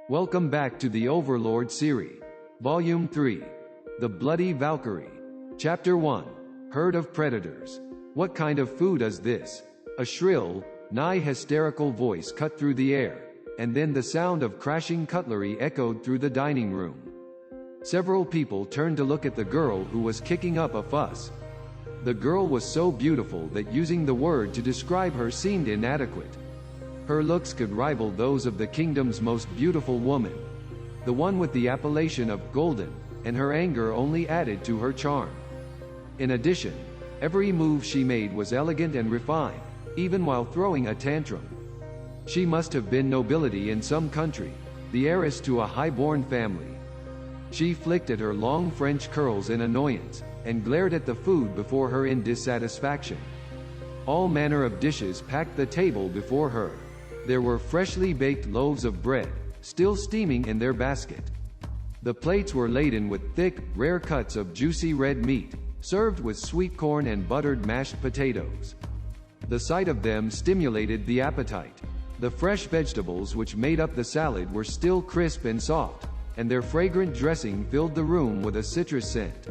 Welcome back to the Overlord series. Volume 3. The Bloody Valkyrie. Chapter 1. Herd of Predators. What kind of food is this? A shrill, nigh hysterical voice cut through the air, and then the sound of crashing cutlery echoed through the dining room. Several people turned to look at the girl who was kicking up a fuss. The girl was so beautiful that using the word to describe her seemed inadequate. Her looks could rival those of the kingdom's most beautiful woman, the one with the appellation of golden, and her anger only added to her charm. In addition, every move she made was elegant and refined, even while throwing a tantrum. She must have been nobility in some country, the heiress to a high-born family. She flicked at her long French curls in annoyance, and glared at the food before her in dissatisfaction. All manner of dishes packed the table before her. There were freshly baked loaves of bread, still steaming in their basket. The plates were laden with thick, rare cuts of juicy red meat, served with sweet corn and buttered mashed potatoes. The sight of them stimulated the appetite. The fresh vegetables which made up the salad were still crisp and soft, and their fragrant dressing filled the room with a citrus scent.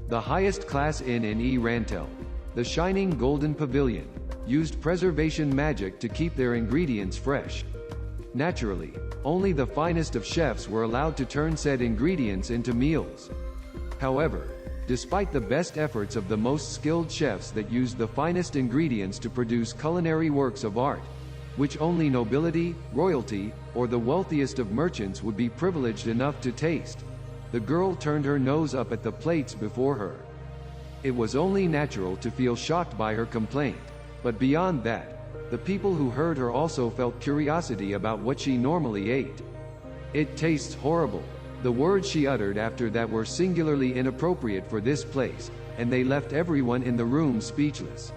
The highest class inn in Rantel, the shining golden pavilion, used preservation magic to keep their ingredients fresh. Naturally, only the finest of chefs were allowed to turn said ingredients into meals. However, despite the best efforts of the most skilled chefs that used the finest ingredients to produce culinary works of art, which only nobility, royalty, or the wealthiest of merchants would be privileged enough to taste, the girl turned her nose up at the plates before her. It was only natural to feel shocked by her complaint, but beyond that, the people who heard her also felt curiosity about what she normally ate. "It tastes horrible." The words she uttered after that were singularly inappropriate for this place, and they left everyone in the room speechless.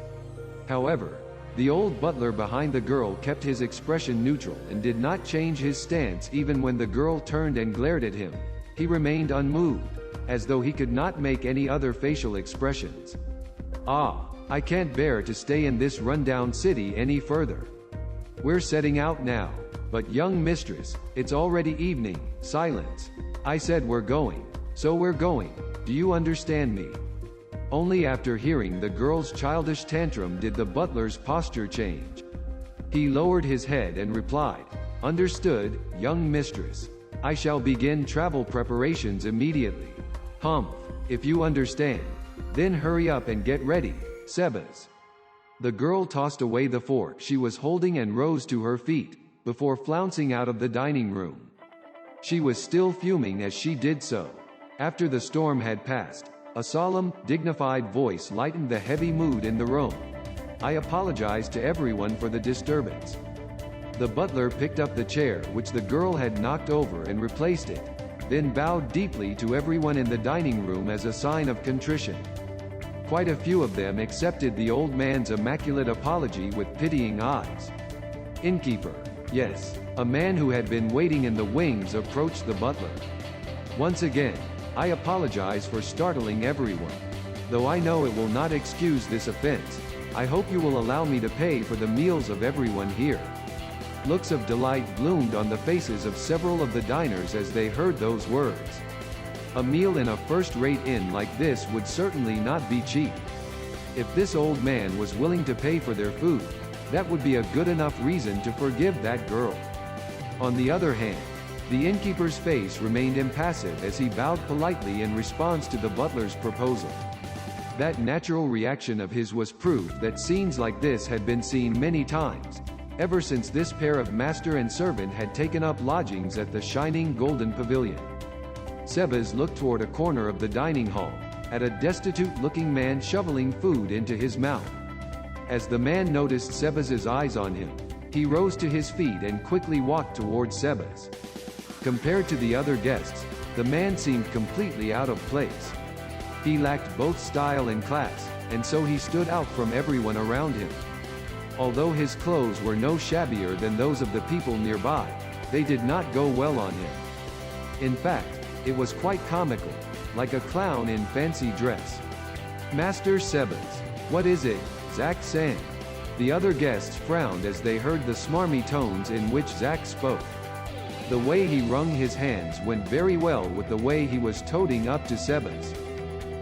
However, the old butler behind the girl kept his expression neutral and did not change his stance even when the girl turned and glared at him. He remained unmoved, as though he could not make any other facial expressions. I can't bear to stay in this rundown city any further. We're setting out now. But young mistress, it's already evening." Silence. "I said we're going. So we're going. Do you understand me?" Only after hearing the girl's childish tantrum did the butler's posture change. He lowered his head and replied, "Understood, young mistress. I shall begin travel preparations immediately." "Humph, if you understand. Then hurry up and get ready, Sebas." The girl tossed away the fork she was holding and rose to her feet, before flouncing out of the dining room. She was still fuming as she did so. After the storm had passed, a solemn, dignified voice lightened the heavy mood in the room. "I apologize to everyone for the disturbance." The butler picked up the chair which the girl had knocked over and replaced it, then bowed deeply to everyone in the dining room as a sign of contrition. Quite a few of them accepted the old man's immaculate apology with pitying eyes. "Innkeeper." Yes, a man who had been waiting in the wings approached the butler. "Once again, I apologize for startling everyone. Though I know it will not excuse this offense, I hope you will allow me to pay for the meals of everyone here." Looks of delight bloomed on the faces of several of the diners as they heard those words. A meal in a first-rate inn like this would certainly not be cheap. If this old man was willing to pay for their food, that would be a good enough reason to forgive that girl. On the other hand, the innkeeper's face remained impassive as he bowed politely in response to the butler's proposal. That natural reaction of his was proof that scenes like this had been seen many times, ever since this pair of master and servant had taken up lodgings at the shining golden pavilion. Sebas looked toward a corner of the dining hall, at a destitute-looking man shoveling food into his mouth. As the man noticed Sebas's eyes on him, he rose to his feet and quickly walked toward Sebas. Compared to the other guests, the man seemed completely out of place. He lacked both style and class, and so he stood out from everyone around him. Although his clothes were no shabbier than those of the people nearby, they did not go well on him. In fact, it was quite comical, like a clown in fancy dress. "Master Sebas, what is it, Zack-san?" The other guests frowned as they heard the smarmy tones in which Zack spoke. The way he wrung his hands went very well with the way he was toting up to Sebas.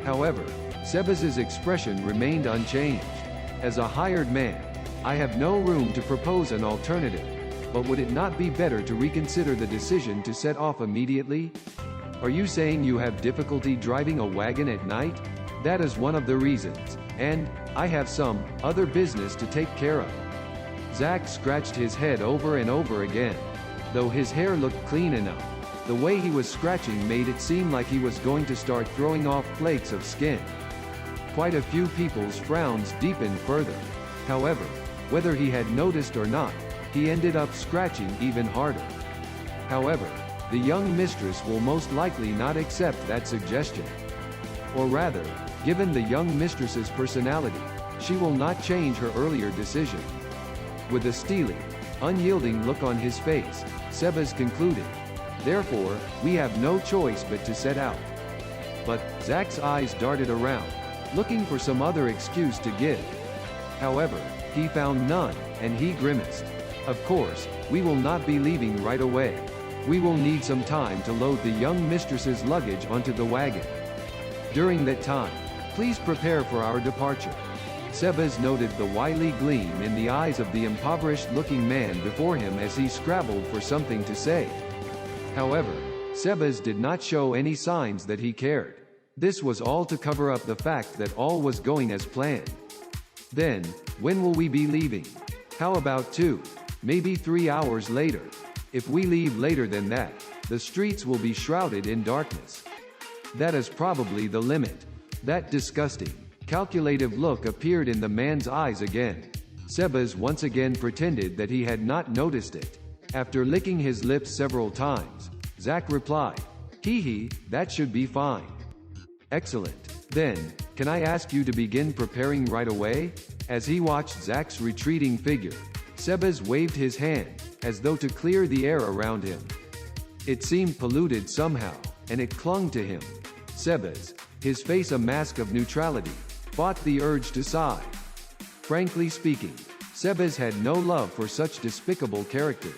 However, Sebas's expression remained unchanged. As a hired man, I have no room to propose an alternative, but would it not be better to reconsider the decision to set off immediately? Are you saying you have difficulty driving a wagon at night? That is one of the reasons, and I have some other business to take care of. Zack scratched his head over and over again. Though his hair looked clean enough, the way he was scratching made it seem like he was going to start throwing off flakes of skin. Quite a few people's frowns deepened further. However, whether he had noticed or not, he ended up scratching even harder. However, the young mistress will most likely not accept that suggestion. Or rather, given the young mistress's personality, she will not change her earlier decision. With a steely, unyielding look on his face, Sebas concluded, "Therefore, we have no choice but to set out." But Zack's eyes darted around, looking for some other excuse to give. However, he found none, and he grimaced. "Of course, we will not be leaving right away. We will need some time to load the young mistress's luggage onto the wagon. During that time, please prepare for our departure." Sebas noted the wily gleam in the eyes of the impoverished-looking man before him as he scrabbled for something to say. However, Sebas did not show any signs that he cared. This was all to cover up the fact that all was going as planned. "Then, when will we be leaving? How about 2, maybe 3 hours later? If we leave later than that, the streets will be shrouded in darkness. That is probably the limit." That disgusting, calculative look appeared in the man's eyes again. Sebas once again pretended that he had not noticed it. After licking his lips several times, Zack replied, "Hee, that should be fine." "Excellent. Then, can I ask you to begin preparing right away?" As he watched Zack's retreating figure, Sebas waved his hand, as though to clear the air around him. It seemed polluted somehow, and it clung to him. Sebas, his face a mask of neutrality, fought the urge to sigh. Frankly speaking, Sebas had no love for such despicable characters.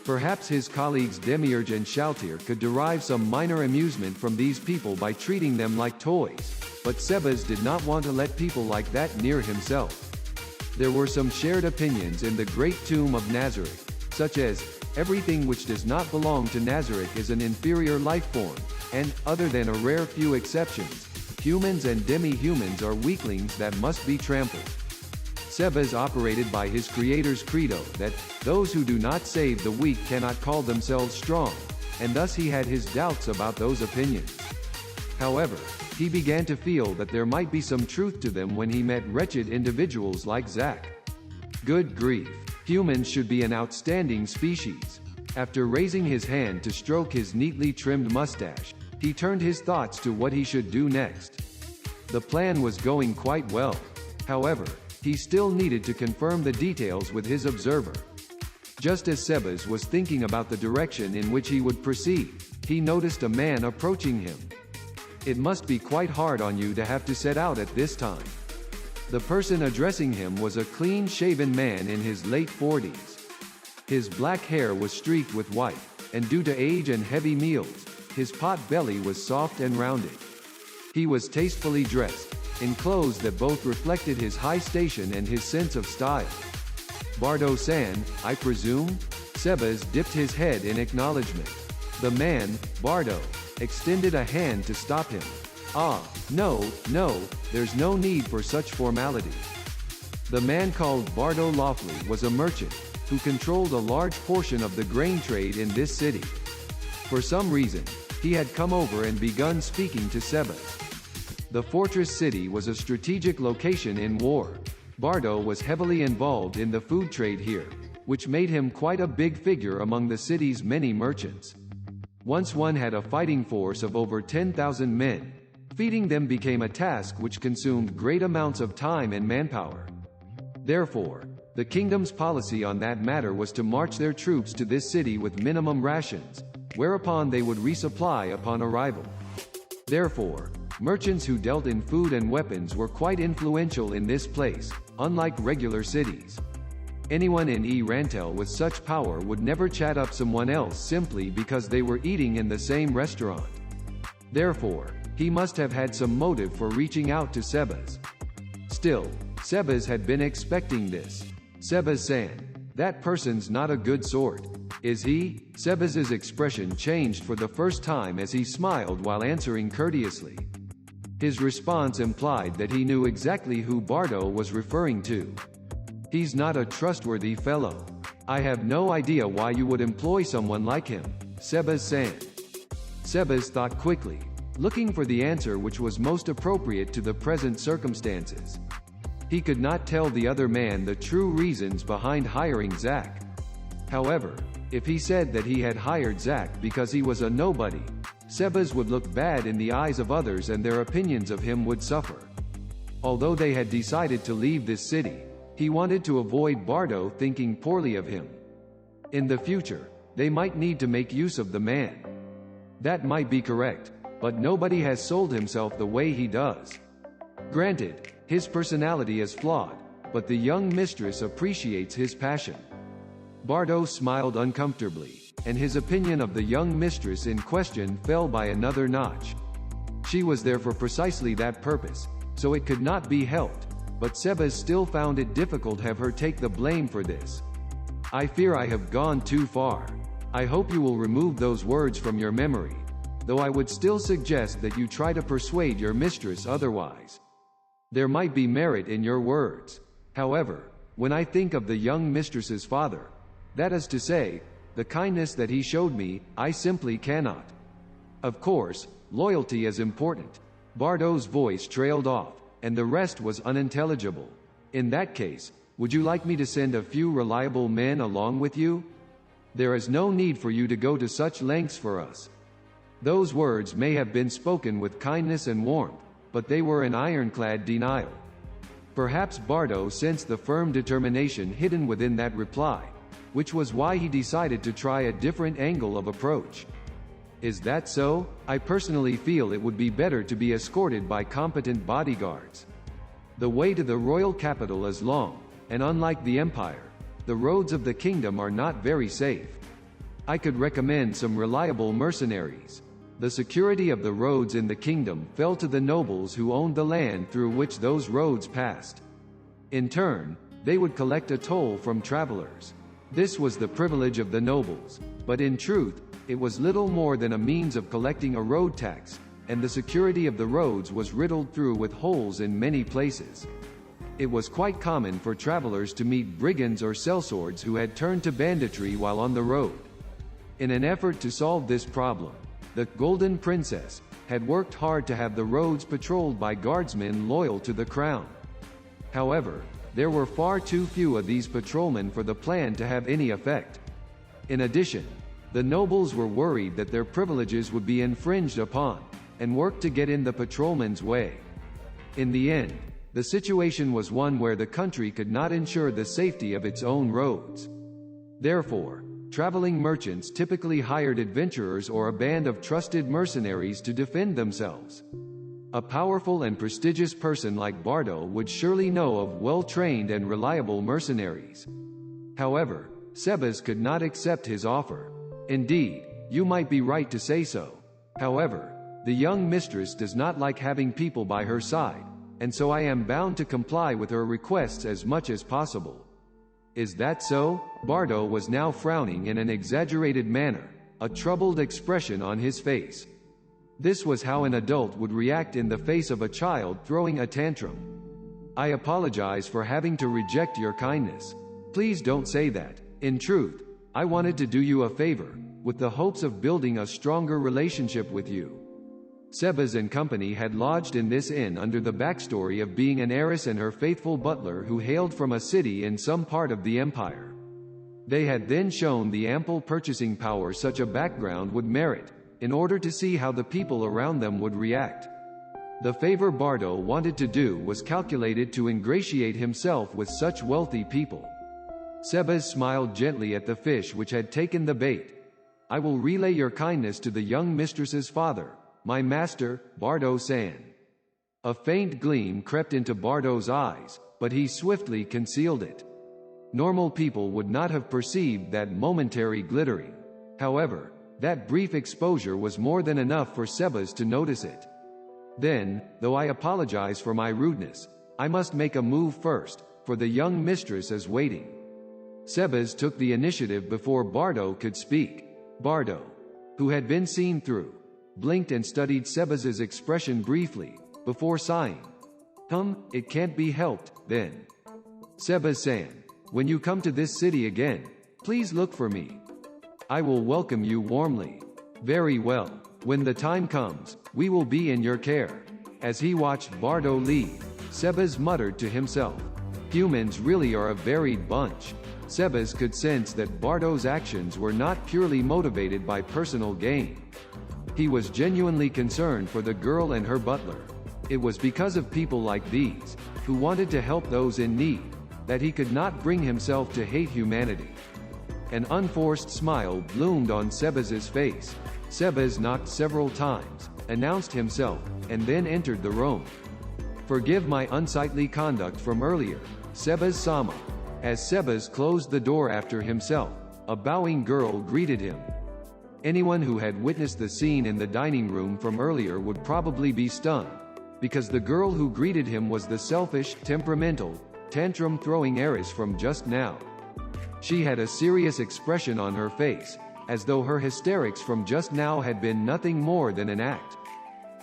Perhaps his colleagues Demiurge and Shaltir could derive some minor amusement from these people by treating them like toys, but Sebas did not want to let people like that near himself. There were some shared opinions in the great tomb of Nazarick, such as, everything which does not belong to Nazarick is an inferior life form, and, other than a rare few exceptions, humans and demi-humans are weaklings that must be trampled. Sebas operated by his creator's credo that, those who do not save the weak cannot call themselves strong, and thus he had his doubts about those opinions. However, he began to feel that there might be some truth to them when he met wretched individuals like Zack. Good grief, humans should be an outstanding species. After raising his hand to stroke his neatly trimmed mustache, he turned his thoughts to what he should do next. The plan was going quite well. However, he still needed to confirm the details with his observer. Just as Sebas was thinking about the direction in which he would proceed, he noticed a man approaching him. It must be quite hard on you to have to set out at this time. The person addressing him was a clean-shaven man in his late 40s. His black hair was streaked with white, and due to age and heavy meals, his pot belly was soft and rounded. He was tastefully dressed, in clothes that both reflected his high station and his sense of style. "Bardo-san, I presume?" Sebas dipped his head in acknowledgement. The man, Bardo, extended a hand to stop him. "Ah, no, there's no need for such formality." The man called Bardo Lawfully was a merchant, who controlled a large portion of the grain trade in this city. For some reason, he had come over and begun speaking to Sebas. The fortress city was a strategic location in war. Bardo was heavily involved in the food trade here, which made him quite a big figure among the city's many merchants. Once one had a fighting force of over 10,000 men, feeding them became a task which consumed great amounts of time and manpower. Therefore, the kingdom's policy on that matter was to march their troops to this city with minimum rations, whereupon they would resupply upon arrival. Therefore, merchants who dealt in food and weapons were quite influential in this place, unlike regular cities. Anyone in Rantel with such power would never chat up someone else simply because they were eating in the same restaurant. Therefore, he must have had some motive for reaching out to Sebas. Still, Sebas had been expecting this. Sebas-san, that person's not a good sort, is he? Sebas's expression changed for the first time as he smiled while answering courteously. His response implied that he knew exactly who Bardo was referring to. He's not a trustworthy fellow. I have no idea why you would employ someone like him, Sebas-san. Sebas thought quickly, looking for the answer which was most appropriate to the present circumstances. He could not tell the other man the true reasons behind hiring Zack. However, if he said that he had hired Zack because he was a nobody, Sebas would look bad in the eyes of others and their opinions of him would suffer. Although they had decided to leave this city, he wanted to avoid Bardo thinking poorly of him. In the future, they might need to make use of the man. That might be correct, but nobody has sold himself the way he does. Granted, his personality is flawed, but the young mistress appreciates his passion. Bardo smiled uncomfortably, and his opinion of the young mistress in question fell by another notch. She was there for precisely that purpose, so it could not be helped, but Sebas still found it difficult to have her take the blame for this. I fear I have gone too far. I hope you will remove those words from your memory, though I would still suggest that you try to persuade your mistress otherwise. There might be merit in your words. However, when I think of the young mistress's father, that is to say, the kindness that he showed me, I simply cannot. Of course, loyalty is important. Bardo's voice trailed off, and the rest was unintelligible. In that case, would you like me to send a few reliable men along with you? There is no need for you to go to such lengths for us. Those words may have been spoken with kindness and warmth, but they were an ironclad denial. Perhaps Bardo sensed the firm determination hidden within that reply, which was why he decided to try a different angle of approach. Is that so? I personally feel it would be better to be escorted by competent bodyguards. The way to the royal capital is long, and unlike the Empire, the roads of the kingdom are not very safe. I could recommend some reliable mercenaries. The security of the roads in the kingdom fell to the nobles who owned the land through which those roads passed. In turn, they would collect a toll from travelers. This was the privilege of the nobles, but in truth, it was little more than a means of collecting a road tax, and the security of the roads was riddled through with holes in many places. It was quite common for travelers to meet brigands or sellswords who had turned to banditry while on the road. In an effort to solve this problem, the Golden Princess had worked hard to have the roads patrolled by guardsmen loyal to the crown. However, there were far too few of these patrolmen for the plan to have any effect. In addition, the nobles were worried that their privileges would be infringed upon, and worked to get in the patrolmen's way. In the end, the situation was one where the country could not ensure the safety of its own roads. Therefore, traveling merchants typically hired adventurers or a band of trusted mercenaries to defend themselves. A powerful and prestigious person like Bardo would surely know of well-trained and reliable mercenaries. However, Sebas could not accept his offer. Indeed, you might be right to say so. However, the young mistress does not like having people by her side, and so I am bound to comply with her requests as much as possible. Is that so? Bardo was now frowning in an exaggerated manner, a troubled expression on his face. This was how an adult would react in the face of a child throwing a tantrum. I apologize for having to reject your kindness. Please don't say that. In truth, I wanted to do you a favor, with the hopes of building a stronger relationship with you. Sebas and company had lodged in this inn under the backstory of being an heiress and her faithful butler who hailed from a city in some part of the empire. They had then shown the ample purchasing power such a background would merit, in order to see how the people around them would react. The favor Bardo wanted to do was calculated to ingratiate himself with such wealthy people. Sebas smiled gently at the fish which had taken the bait. I will relay your kindness to the young mistress's father, my master, Bardo-san. A faint gleam crept into Bardo's eyes, but he swiftly concealed it. Normal people would not have perceived that momentary glittering. However, that brief exposure was more than enough for Sebas to notice it. Then, though I apologize for my rudeness, I must make a move first, for the young mistress is waiting. Sebas took the initiative before Bardo could speak. Bardo, who had been seen through, blinked and studied Sebas's expression briefly, before sighing. It can't be helped, then. Sebas-san, when you come to this city again, please look for me. I will welcome you warmly. Very well. When the time comes, we will be in your care. As he watched Bardo leave, Sebas muttered to himself. Humans really are a varied bunch. Sebas could sense that Bardo's actions were not purely motivated by personal gain. He was genuinely concerned for the girl and her butler. It was because of people like these, who wanted to help those in need, that he could not bring himself to hate humanity. An unforced smile bloomed on Sebas's face. Sebas knocked several times, announced himself, and then entered the room. Forgive my unsightly conduct from earlier, Sebas-sama. As Sebas closed the door after himself, a bowing girl greeted him. Anyone who had witnessed the scene in the dining room from earlier would probably be stunned, because the girl who greeted him was the selfish, temperamental, tantrum-throwing heiress from just now. She had a serious expression on her face, as though her hysterics from just now had been nothing more than an act.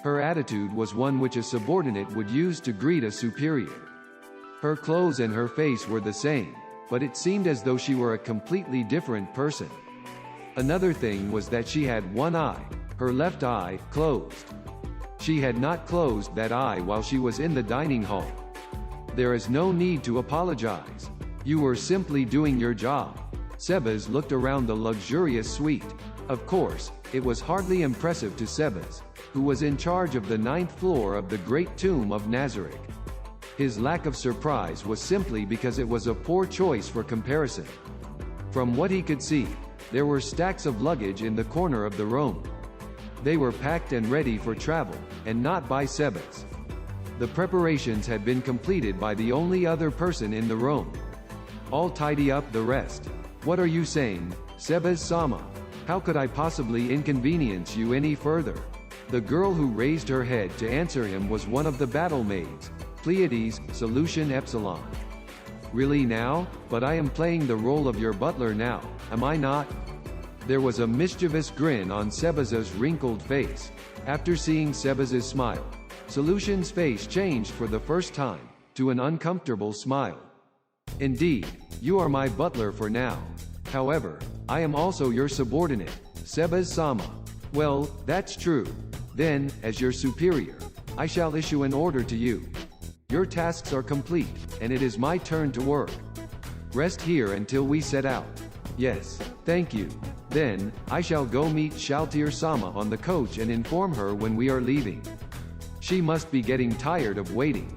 Her attitude was one which a subordinate would use to greet a superior. Her clothes and her face were the same, but it seemed as though she were a completely different person. Another thing was that she had one eye, her left eye, closed. She had not closed that eye while she was in the dining hall. There is no need to apologize. You were simply doing your job. Sebas looked around the luxurious suite. Of course, it was hardly impressive to Sebas, who was in charge of the 9th floor of the Great Tomb of Nazarick. His lack of surprise was simply because it was a poor choice for comparison. From what he could see, there were stacks of luggage in the corner of the room. They were packed and ready for travel, and not by Sebas. The preparations had been completed by the only other person in the room. I'll tidy up the rest. What are you saying, Sebas-sama? How could I possibly inconvenience you any further? The girl who raised her head to answer him was one of the battle maids, Pleiades, Solution Epsilon. Really now? But I am playing the role of your butler now, am I not? There was a mischievous grin on Sebas's wrinkled face. After seeing Sebas's smile, Solution's face changed for the first time, to an uncomfortable smile. Indeed, you are my butler for now. However, I am also your subordinate, Sebas-sama. Well, that's true. Then, as your superior, I shall issue an order to you. Your tasks are complete, and it is my turn to work. Rest here until we set out. Yes, thank you. Then, I shall go meet Shaltir-sama on the coach and inform her when we are leaving. She must be getting tired of waiting.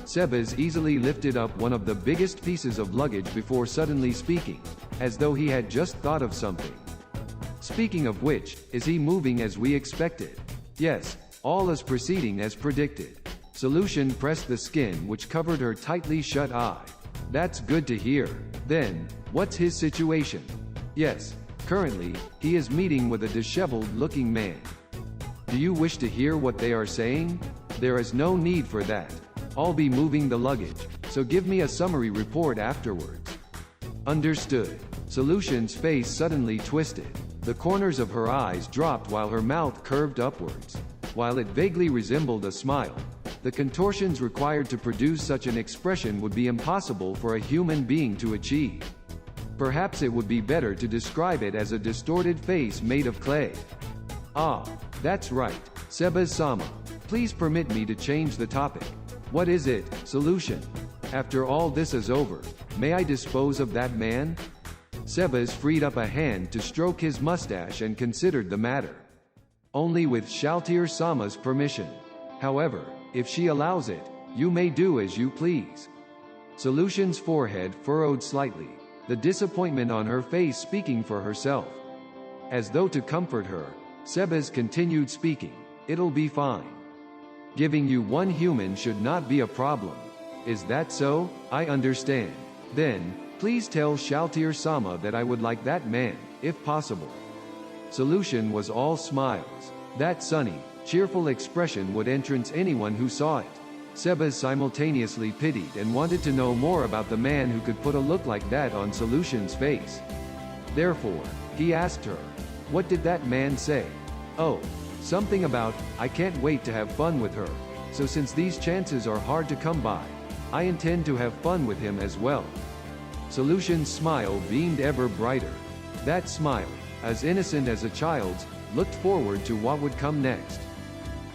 Sebas easily lifted up one of the biggest pieces of luggage before suddenly speaking, as though he had just thought of something. Speaking of which, is he moving as we expected? Yes, all is proceeding as predicted. Solution pressed the skin which covered her tightly shut eye. That's good to hear. Then, what's his situation? Yes, currently, he is meeting with a disheveled-looking man. Do you wish to hear what they are saying? There is no need for that. I'll be moving the luggage, so give me a summary report afterwards. Understood. Solution's face suddenly twisted. The corners of her eyes dropped while her mouth curved upwards. While it vaguely resembled a smile, the contortions required to produce such an expression would be impossible for a human being to achieve. Perhaps it would be better to describe it as a distorted face made of clay. Ah, that's right, Sebas-sama. Please permit me to change the topic. What is it, Solution? After all this is over, may I dispose of that man? Sebas freed up a hand to stroke his mustache and considered the matter. Only with Shaltir-sama's permission. However, if she allows it, you may do as you please. Solution's forehead furrowed slightly, the disappointment on her face speaking for herself. As though to comfort her, Sebas continued speaking. It'll be fine. Giving you one human should not be a problem. Is that so? I understand. Then, Please tell Shaltir-sama that I would like that man, if possible. Solution was all smiles. That sunny, cheerful expression would entrance anyone who saw it. Sebas simultaneously pitied and wanted to know more about the man who could put a look like that on Solution's face. Therefore, he asked her, "What did that man say?" "Oh, something about, I can't wait to have fun with her. So since these chances are hard to come by, I intend to have fun with him as well." Solution's smile beamed ever brighter. That smile, as innocent as a child's, looked forward to what would come next.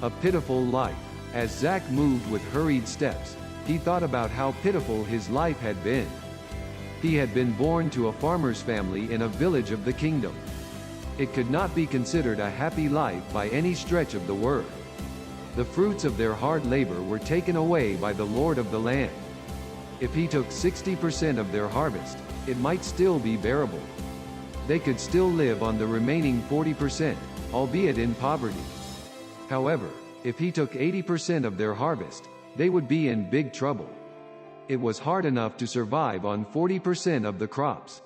A pitiful life. As Zack moved with hurried steps, he thought about how pitiful his life had been. He had been born to a farmer's family in a village of the kingdom. It could not be considered a happy life by any stretch of the word. The fruits of their hard labor were taken away by the lord of the land. If he took 60% of their harvest, it might still be bearable. They could still live on the remaining 40%, albeit in poverty. However, if he took 80% of their harvest, they would be in big trouble. It was hard enough to survive on 40% of the crops.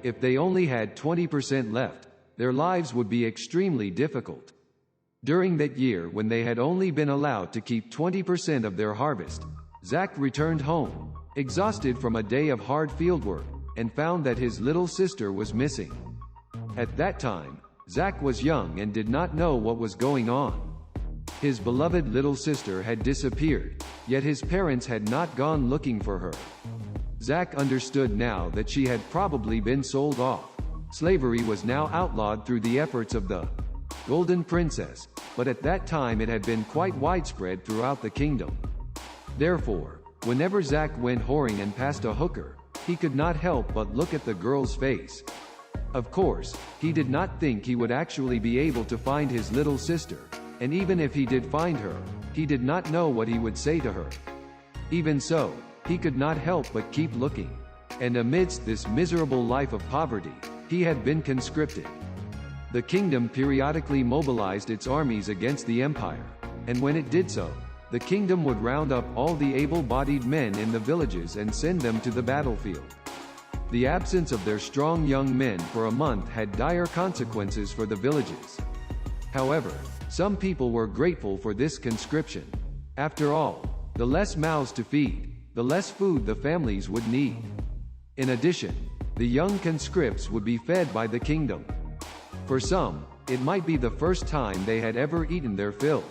If they only had 20% left, their lives would be extremely difficult. During that year when they had only been allowed to keep 20% of their harvest, Zack returned home, exhausted from a day of hard fieldwork, and found that his little sister was missing. At that time, Zack was young and did not know what was going on. His beloved little sister had disappeared, yet his parents had not gone looking for her. Zack understood now that she had probably been sold off. Slavery was now outlawed through the efforts of the Golden Princess, but at that time it had been quite widespread throughout the kingdom. Therefore, whenever Zack went whoring and passed a hooker, he could not help but look at the girl's face. Of course, he did not think he would actually be able to find his little sister, and even if he did find her, he did not know what he would say to her. Even so, he could not help but keep looking. And amidst this miserable life of poverty, he had been conscripted. The kingdom periodically mobilized its armies against the empire, and when it did so, the kingdom would round up all the able-bodied men in the villages and send them to the battlefield. The absence of their strong young men for a month had dire consequences for the villages. However, some people were grateful for this conscription. After all, the less mouths to feed, the less food the families would need. In addition, the young conscripts would be fed by the kingdom. For some, it might be the first time they had ever eaten their fill.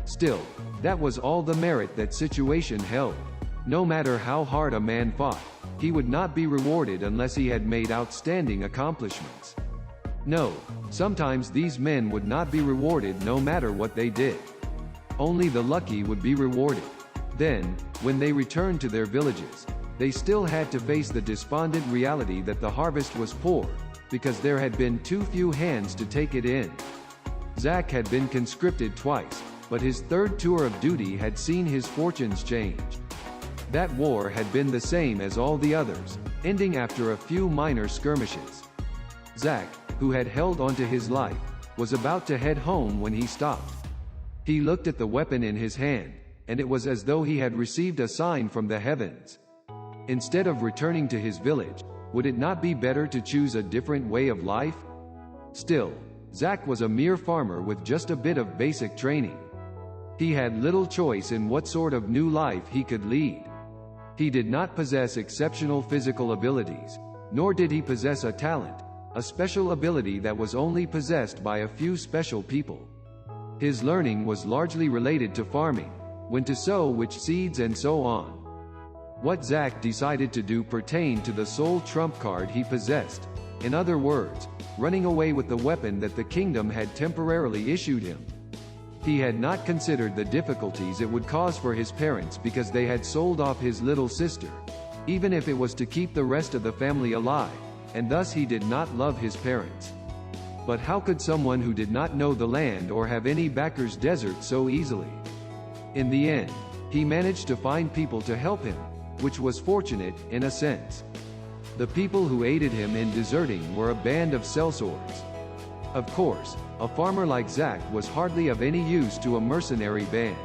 Still, that was all the merit that situation held. No matter how hard a man fought, he would not be rewarded unless he had made outstanding accomplishments. No, sometimes these men would not be rewarded no matter what they did. Only the lucky would be rewarded. Then, when they returned to their villages, they still had to face the despondent reality that the harvest was poor, because there had been too few hands to take it in. Zack had been conscripted twice, but his third tour of duty had seen his fortunes change. That war had been the same as all the others, ending after a few minor skirmishes. Zack, who had held onto his life, was about to head home when he stopped. He looked at the weapon in his hand, and it was as though he had received a sign from the heavens. Instead of returning to his village, would it not be better to choose a different way of life? Still, Zack was a mere farmer with just a bit of basic training. He had little choice in what sort of new life he could lead. He did not possess exceptional physical abilities, nor did he possess a talent, a special ability that was only possessed by a few special people. His learning was largely related to farming, when to sow which seeds and so on. What Zack decided to do pertained to the sole trump card he possessed, in other words, running away with the weapon that the kingdom had temporarily issued him. He had not considered the difficulties it would cause for his parents because they had sold off his little sister, even if it was to keep the rest of the family alive, and thus he did not love his parents. But how could someone who did not know the land or have any backers desert so easily? In the end, he managed to find people to help him, which was fortunate, in a sense. The people who aided him in deserting were a band of sellswords. Of course, a farmer like Zack was hardly of any use to a mercenary band.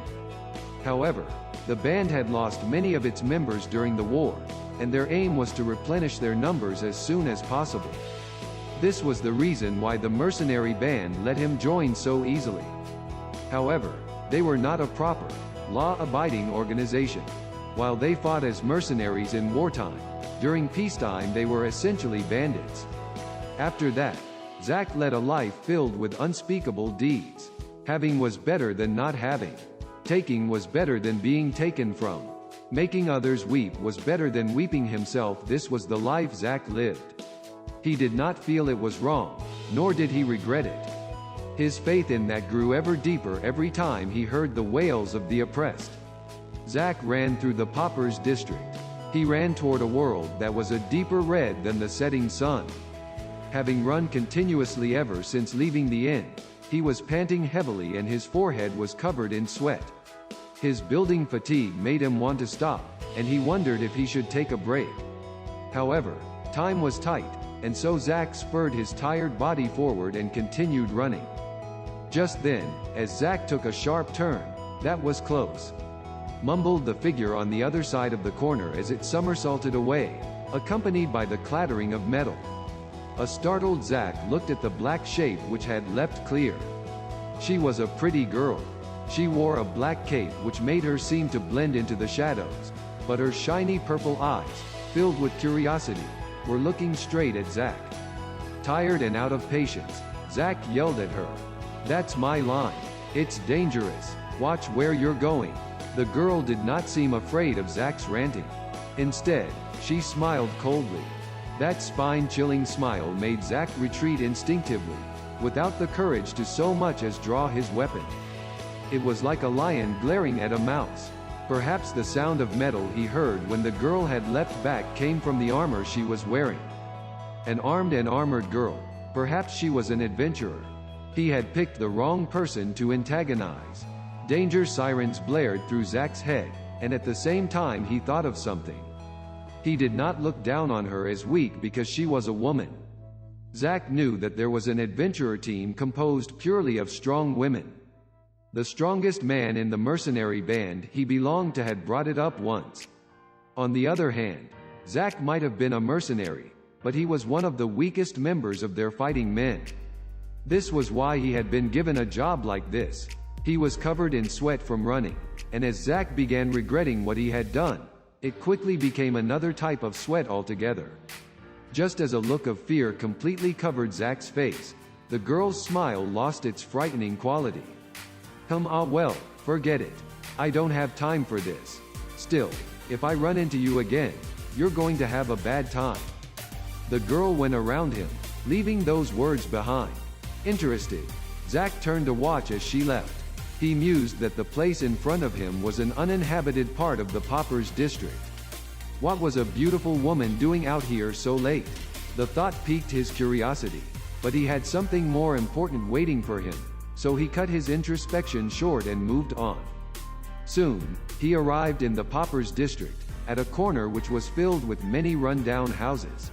However, the band had lost many of its members during the war, and their aim was to replenish their numbers as soon as possible. This was the reason why the mercenary band let him join so easily. However, they were not a proper, law-abiding organization. While they fought as mercenaries in wartime, during peacetime they were essentially bandits. After that, Zack led a life filled with unspeakable deeds. Having was better than not having. Taking was better than being taken from. Making others weep was better than weeping himself. This was the life Zack lived. He did not feel it was wrong, nor did he regret it. His faith in that grew ever deeper every time he heard the wails of the oppressed. Zack ran through the Paupers district. He ran toward a world that was a deeper red than the setting sun. Having run continuously ever since leaving the inn, he was panting heavily and his forehead was covered in sweat. His building fatigue made him want to stop, and he wondered if he should take a break. However, time was tight, and so Zack spurred his tired body forward and continued running. Just then, as Zack took a sharp turn, that was close, mumbled the figure on the other side of the corner as it somersaulted away, accompanied by the clattering of metal. A startled Zack looked at the black shape which had leapt clear. She was a pretty girl. She wore a black cape which made her seem to blend into the shadows, but her shiny purple eyes, filled with curiosity, were looking straight at Zack. Tired and out of patience, Zack yelled at her. "That's my line. It's dangerous. Watch where you're going." The girl did not seem afraid of Zack's ranting. Instead, she smiled coldly. That spine-chilling smile made Zack retreat instinctively, without the courage to so much as draw his weapon. It was like a lion glaring at a mouse. Perhaps the sound of metal he heard when the girl had leapt back came from the armor she was wearing. An armed and armored girl. Perhaps she was an adventurer. He had picked the wrong person to antagonize. Danger sirens blared through Zack's head, and at the same time he thought of something. He did not look down on her as weak because she was a woman. Zack knew that there was an adventurer team composed purely of strong women. The strongest man in the mercenary band he belonged to had brought it up once. On the other hand, Zack might have been a mercenary, but he was one of the weakest members of their fighting men. This was why he had been given a job like this. He was covered in sweat from running, and as Zack began regretting what he had done, it quickly became another type of sweat altogether. Just as a look of fear completely covered Zack's face, the girl's smile lost its frightening quality. Well, forget it. I don't have time for this. Still, if I run into you again, you're going to have a bad time." The girl went around him, leaving those words behind. Interested, Zack turned to watch as she left. He mused that the place in front of him was an uninhabited part of the Paupers district. What was a beautiful woman doing out here so late? The thought piqued his curiosity, but he had something more important waiting for him, so he cut his introspection short and moved on. Soon, he arrived in the Paupers district, at a corner which was filled with many run-down houses.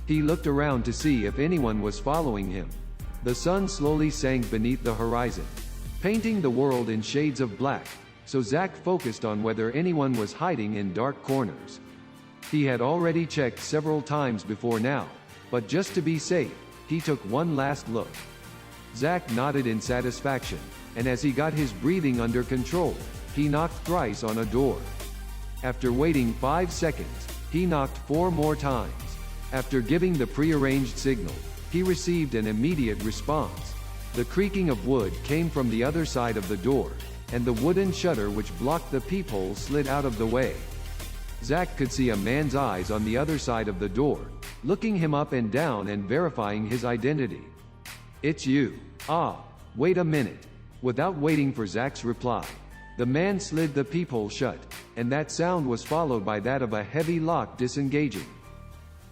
He looked around to see if anyone was following him. The sun slowly sank beneath the horizon, painting the world in shades of black, so Zack focused on whether anyone was hiding in dark corners. He had already checked several times before now, but just to be safe, he took one last look. Zack nodded in satisfaction, and as he got his breathing under control, he knocked thrice on a door. After waiting 5 seconds, he knocked 4 more times. After giving the prearranged signal, he received an immediate response. The creaking of wood came from the other side of the door, and the wooden shutter which blocked the peephole slid out of the way. Zack could see a man's eyes on the other side of the door, looking him up and down and verifying his identity. "It's you. Ah, wait a minute." Without waiting for Zack's reply, the man slid the peephole shut, and that sound was followed by that of a heavy lock disengaging.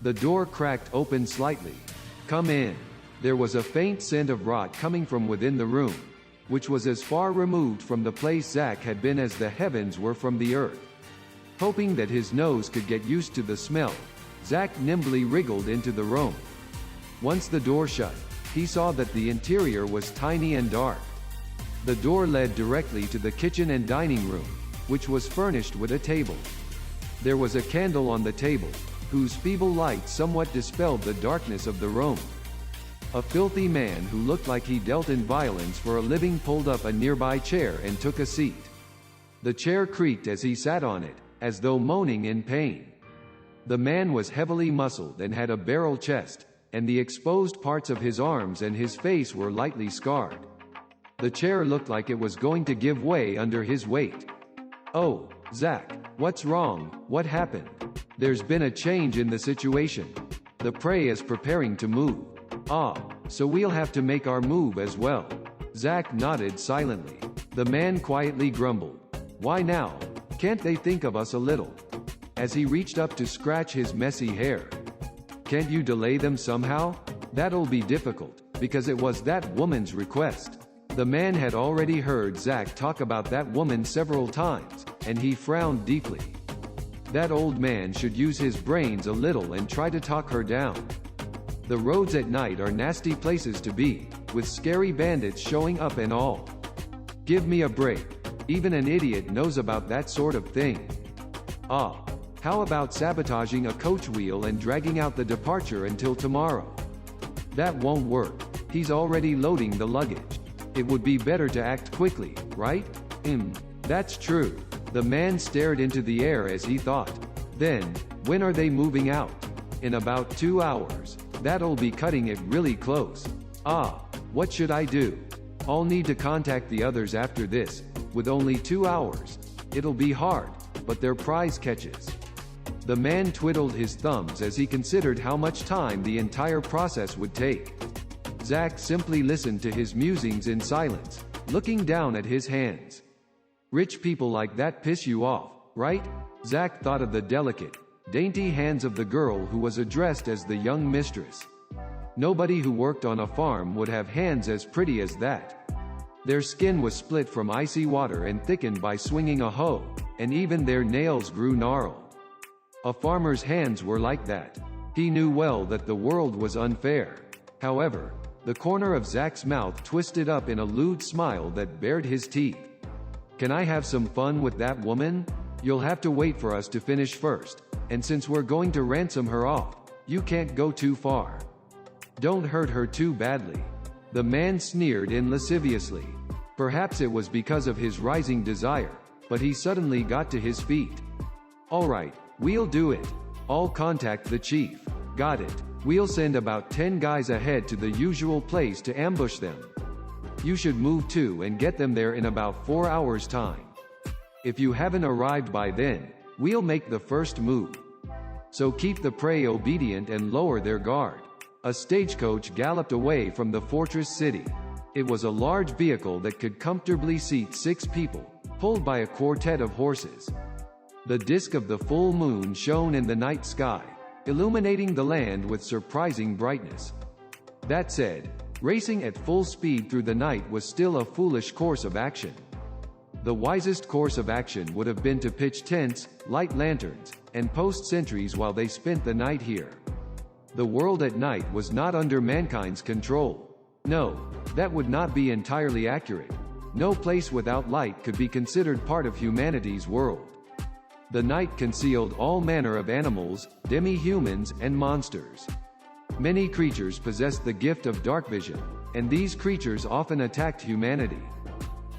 The door cracked open slightly. "Come in." There was a faint scent of rot coming from within the room, which was as far removed from the place Zack had been as the heavens were from the earth. Hoping that his nose could get used to the smell, Zack nimbly wriggled into the room. Once the door shut, he saw that the interior was tiny and dark. The door led directly to the kitchen and dining room, which was furnished with a table. There was a candle on the table, whose feeble light somewhat dispelled the darkness of the room. A filthy man who looked like he dealt in violence for a living pulled up a nearby chair and took a seat. The chair creaked as he sat on it, as though moaning in pain. The man was heavily muscled and had a barrel chest, and the exposed parts of his arms and his face were lightly scarred. The chair looked like it was going to give way under his weight. "Oh, Zack, what's wrong? What happened?" "There's been a change in the situation. The prey is preparing to move." "Ah, so we'll have to make our move as well." Zack nodded silently. The man quietly grumbled. "Why now? Can't they think of us a little?" As he reached up to scratch his messy hair. "Can't you delay them somehow?" "That'll be difficult, because it was that woman's request." The man had already heard Zack talk about that woman several times, and he frowned deeply. That old man should use his brains a little and try to talk her down. The roads at night are nasty places to be, with scary bandits showing up and all. Give me a break. Even an idiot knows about that sort of thing. Ah, how about sabotaging a coach wheel and dragging out the departure until tomorrow? That won't work. He's already loading the luggage. It would be better to act quickly, right? That's true. The man stared into the air as he thought. Then, when are they moving out? In about 2 hours. That'll be cutting it really close. Ah, what should I do? I'll need to contact the others after this. With only 2 hours. It'll be hard, but they're prize catches. The man twiddled his thumbs as he considered how much time the entire process would take. Zack simply listened to his musings in silence, looking down at his hands. Rich people like that piss you off, right? Zack thought of the delicate, dainty hands of the girl who was addressed as the young mistress. Nobody who worked on a farm would have hands as pretty as that. Their skin was split from icy water and thickened by swinging a hoe, and even their nails grew gnarled. A farmer's hands were like that. He knew well that the world was unfair. However, the corner of Zack's mouth twisted up in a lewd smile that bared his teeth. "Can I have some fun with that woman? You'll have to wait for us to finish first, and since we're going to ransom her off, you can't go too far. Don't hurt her too badly." The man sneered in lasciviously. Perhaps it was because of his rising desire, but he suddenly got to his feet. "All right, we'll do it. I'll contact the chief." "Got it. We'll send about 10 guys ahead to the usual place to ambush them. You should move too and get them there in about 4 hours' time. If you haven't arrived by then, we'll make the first move. So keep the prey obedient and lower their guard." A stagecoach galloped away from the fortress city. It was a large vehicle that could comfortably seat 6 people, pulled by a quartet of horses. The disk of the full moon shone in the night sky, illuminating the land with surprising brightness. That said, racing at full speed through the night was still a foolish course of action. The wisest course of action would have been to pitch tents, light lanterns, and post sentries while they spent the night here. The world at night was not under mankind's control. No, that would not be entirely accurate. No place without light could be considered part of humanity's world. The night concealed all manner of animals, demi-humans, and monsters. Many creatures possessed the gift of dark vision, and these creatures often attacked humanity.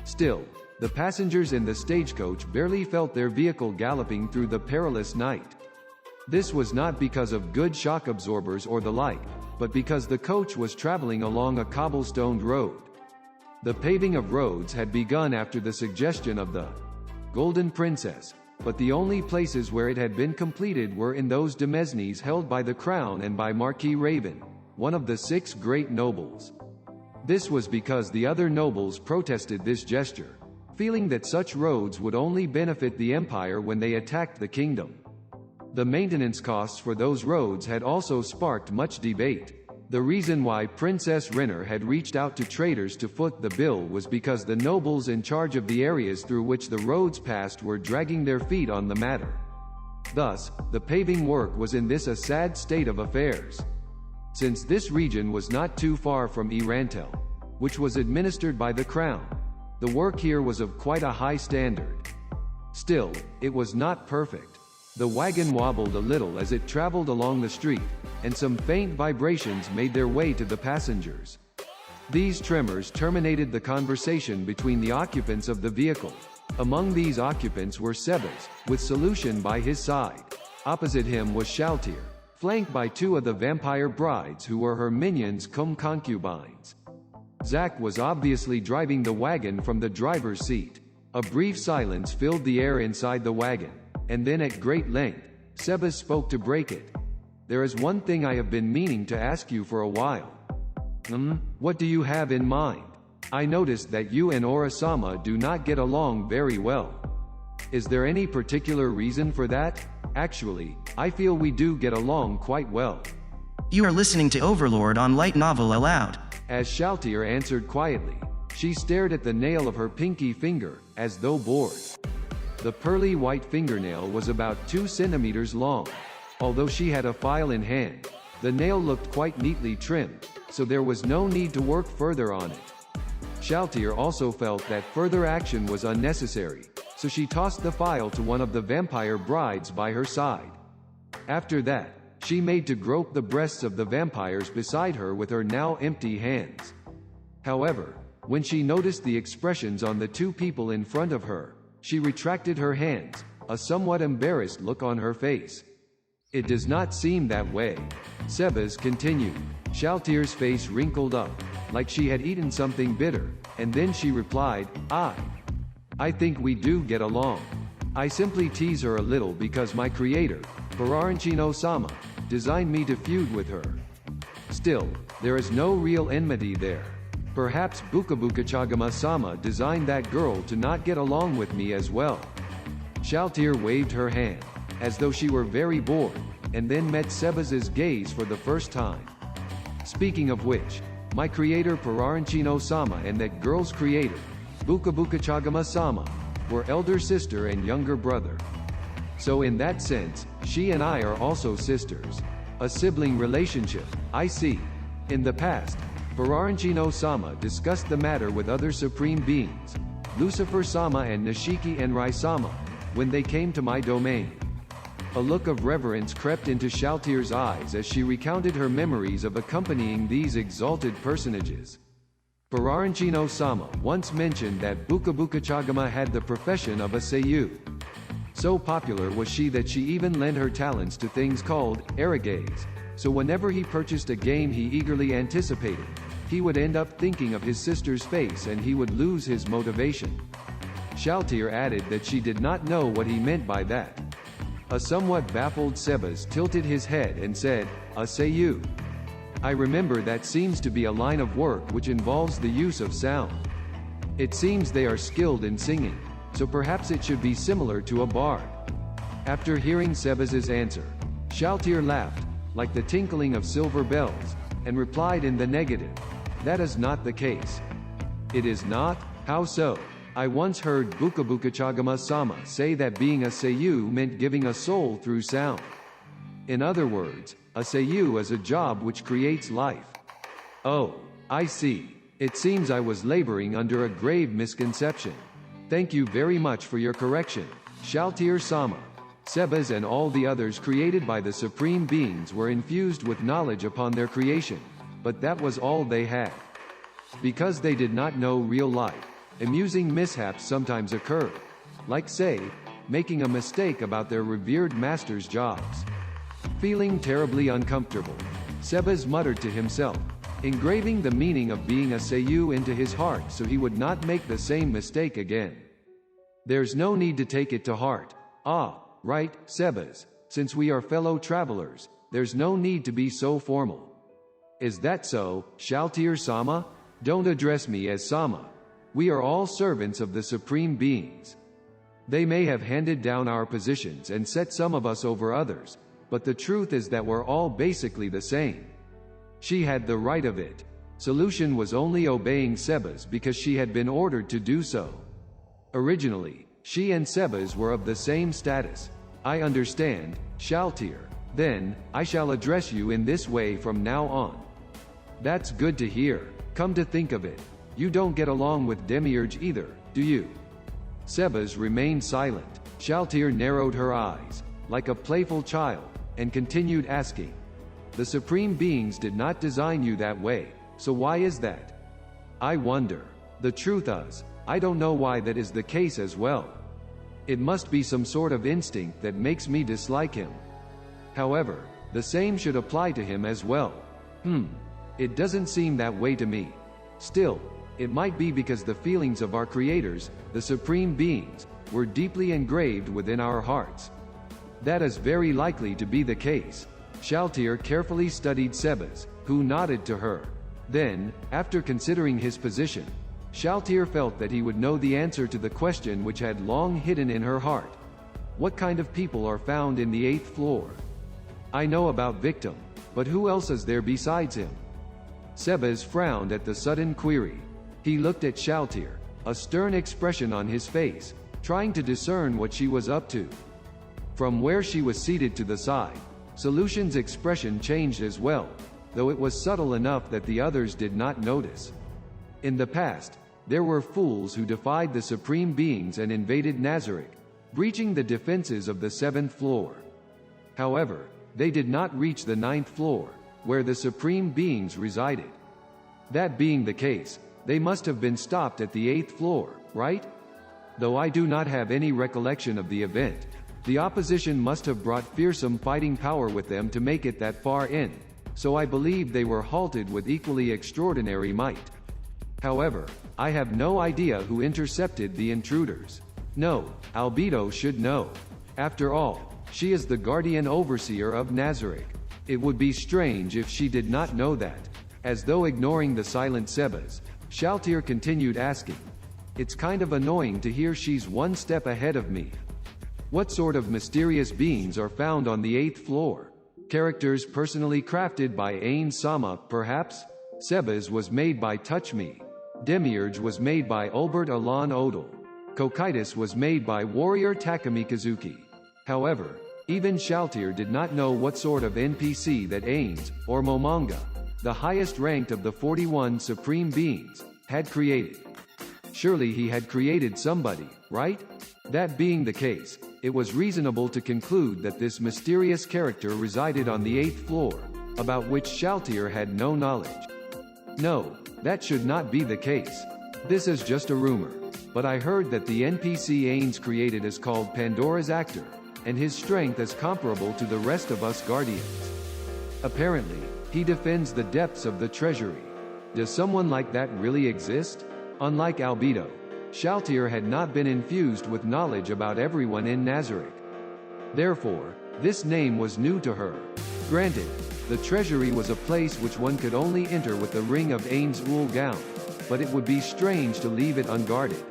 Still, the passengers in the stagecoach barely felt their vehicle galloping through the perilous night. This was not because of good shock absorbers or the like, but because the coach was traveling along a cobblestoned road. The paving of roads had begun after the suggestion of the Golden Princess, but the only places where it had been completed were in those demesnes held by the crown and by Marquis Raven, one of the 6 great nobles. This was because the other nobles protested this gesture, feeling that such roads would only benefit the empire when they attacked the kingdom. The maintenance costs for those roads had also sparked much debate. The reason why Princess Renner had reached out to traders to foot the bill was because the nobles in charge of the areas through which the roads passed were dragging their feet on the matter. Thus, the paving work was in this a sad state of affairs. Since this region was not too far from Irantel, which was administered by the crown, the work here was of quite a high standard. Still, it was not perfect. The wagon wobbled a little as it traveled along the street, and some faint vibrations made their way to the passengers. These tremors terminated the conversation between the occupants of the vehicle. Among these occupants were Sebas, with Solution by his side. Opposite him was Shaltir, flanked by two of the vampire brides who were her minions cum concubines. Zack was obviously driving the wagon from the driver's seat. A brief silence filled the air inside the wagon, and then at great length, Sebas spoke to break it. "There is one thing I have been meaning to ask you for a while." What do you have in mind? I noticed that you and Ora-sama do not get along very well. Is there any particular reason for that? Actually, I feel we do get along quite well. You are listening to Overlord on light novel Aloud. As Shaltir answered quietly, she stared at the nail of her pinky finger, as though bored. The pearly white fingernail was about 2 centimeters long. Although she had a file in hand, the nail looked quite neatly trimmed, so there was no need to work further on it. Shaltir also felt that further action was unnecessary, so she tossed the file to one of the vampire brides by her side. After that, she made to grope the breasts of the vampires beside her with her now empty hands. However, when she noticed the expressions on the two people in front of her, she retracted her hands, a somewhat embarrassed look on her face. "It does not seem that way," Sebas continued. Shaltir's face wrinkled up, like she had eaten something bitter, and then she replied, I think we do get along. I simply tease her a little because my creator, Pararanchino-sama, designed me to feud with her. Still, there is no real enmity there. Perhaps Bukabukachagama-sama designed that girl to not get along with me as well." Shaltir waved her hand, as though she were very bored, and then met Sebas's gaze for the first time. "Speaking of which, my creator Pararanchino-sama and that girl's creator, Bukabukachagama-sama, were elder sister and younger brother. So in that sense, she and I are also sisters. A sibling relationship, I see. In the past, Pararanchino-sama discussed the matter with other supreme beings, Lucifer-sama and Nishiki Enrai-sama, when they came to my domain." A look of reverence crept into Shaltir's eyes as she recounted her memories of accompanying these exalted personages. Pararanchino-sama once mentioned that Bukabukachagama had the profession of a seiyuu. So popular was she that she even lent her talents to things called eroges, so whenever he purchased a game he eagerly anticipated, he would end up thinking of his sister's face and he would lose his motivation. Shaltir added that she did not know what he meant by that. A somewhat baffled Sebas tilted his head and said, "A seiyuu. I remember that seems to be a line of work which involves the use of sound. It seems they are skilled in singing, so perhaps it should be similar to a bard." After hearing Sebas's answer, Shaltir laughed, like the tinkling of silver bells, and replied in the negative. "That is not the case." "It is not? How so? I once heard Bukabukachagama-sama say that being a seiyuu meant giving a soul through sound. In other words, a seiyuu is a job which creates life." "Oh, I see. It seems I was laboring under a grave misconception. Thank you very much for your correction, Shaltir-sama." Sebas and all the others created by the supreme beings were infused with knowledge upon their creation, but that was all they had. Because they did not know real life, amusing mishaps sometimes occurred, like say, making a mistake about their revered master's jobs. Feeling terribly uncomfortable, Sebas muttered to himself, engraving the meaning of being a seiyuu into his heart so he would not make the same mistake again. "There's no need to take it to heart. Right, Sebas, since we are fellow travelers, there's no need to be so formal." "Is that so, Shaltir-sama? Don't address me as Sama. We are all servants of the supreme beings. They may have handed down our positions and set some of us over others, but the truth is that we're all basically the same." She had the right of it. Solution was only obeying Sebas because she had been ordered to do so. Originally, she and Sebas were of the same status. "I understand, Shaltir. Then, I shall address you in this way from now on." "That's good to hear. Come to think of it, you don't get along with Demiurge either, do you?" Sebas remained silent. Shaltir narrowed her eyes. like a playful child, and continued asking. The supreme beings did not design you that way, so why is that? I wonder. The truth is, I don't know why that is the case as well. It must be some sort of instinct that makes me dislike him. However, the same should apply to him as well. It doesn't seem that way to me. Still, it might be because the feelings of our creators, the supreme beings, were deeply engraved within our hearts. That is very likely to be the case. Shaltir carefully studied Sebas, who nodded to her. Then, after considering his position, Shaltir felt that he would know the answer to the question which had long hidden in her heart. What kind of people are found in the 8th floor? I know about Victim, but who else is there besides him? Sebas frowned at the sudden query. He looked at Shaltir, a stern expression on his face, trying to discern what she was up to. From where she was seated to the side, Solution's expression changed as well, though it was subtle enough that the others did not notice. In the past, there were fools who defied the supreme beings and invaded Nazarick, breaching the defenses of the 7th floor. However, they did not reach the 9th floor, where the supreme beings resided. That being the case, they must have been stopped at the 8th floor, right? Though I do not have any recollection of the event, the opposition must have brought fearsome fighting power with them to make it that far in, so I believe they were halted with equally extraordinary might. However, I have no idea who intercepted the intruders. No, Albedo should know. After all, she is the guardian overseer of Nazarick. It would be strange if she did not know that. As though ignoring the silent Sebas, Shaltir continued asking. It's kind of annoying to hear she's one step ahead of me. What sort of mysterious beings are found on the 8th floor? Characters personally crafted by Ainz Sama, perhaps? Sebas was made by Touch Me. Demiurge was made by Ulbert Alan Odal. Kokitis was made by Warrior Takumi Kazuki. However, even Shaltir did not know what sort of NPC that Ainz, or Momonga, the highest ranked of the 41 supreme beings, had created. Surely he had created somebody, right? That being the case, it was reasonable to conclude that this mysterious character resided on the 8th floor, about which Shaltir had no knowledge. No, that should not be the case. This is just a rumor, but I heard that the NPC Ainz created is called Pandora's Actor, and his strength is comparable to the rest of us Guardians. Apparently, he defends the depths of the treasury. Does someone like that really exist? Unlike Albedo, Shaltir had not been infused with knowledge about everyone in Nazarick. Therefore, this name was new to her. Granted, the treasury was a place which one could only enter with the ring of Ainz Ooal Gown, but it would be strange to leave it unguarded.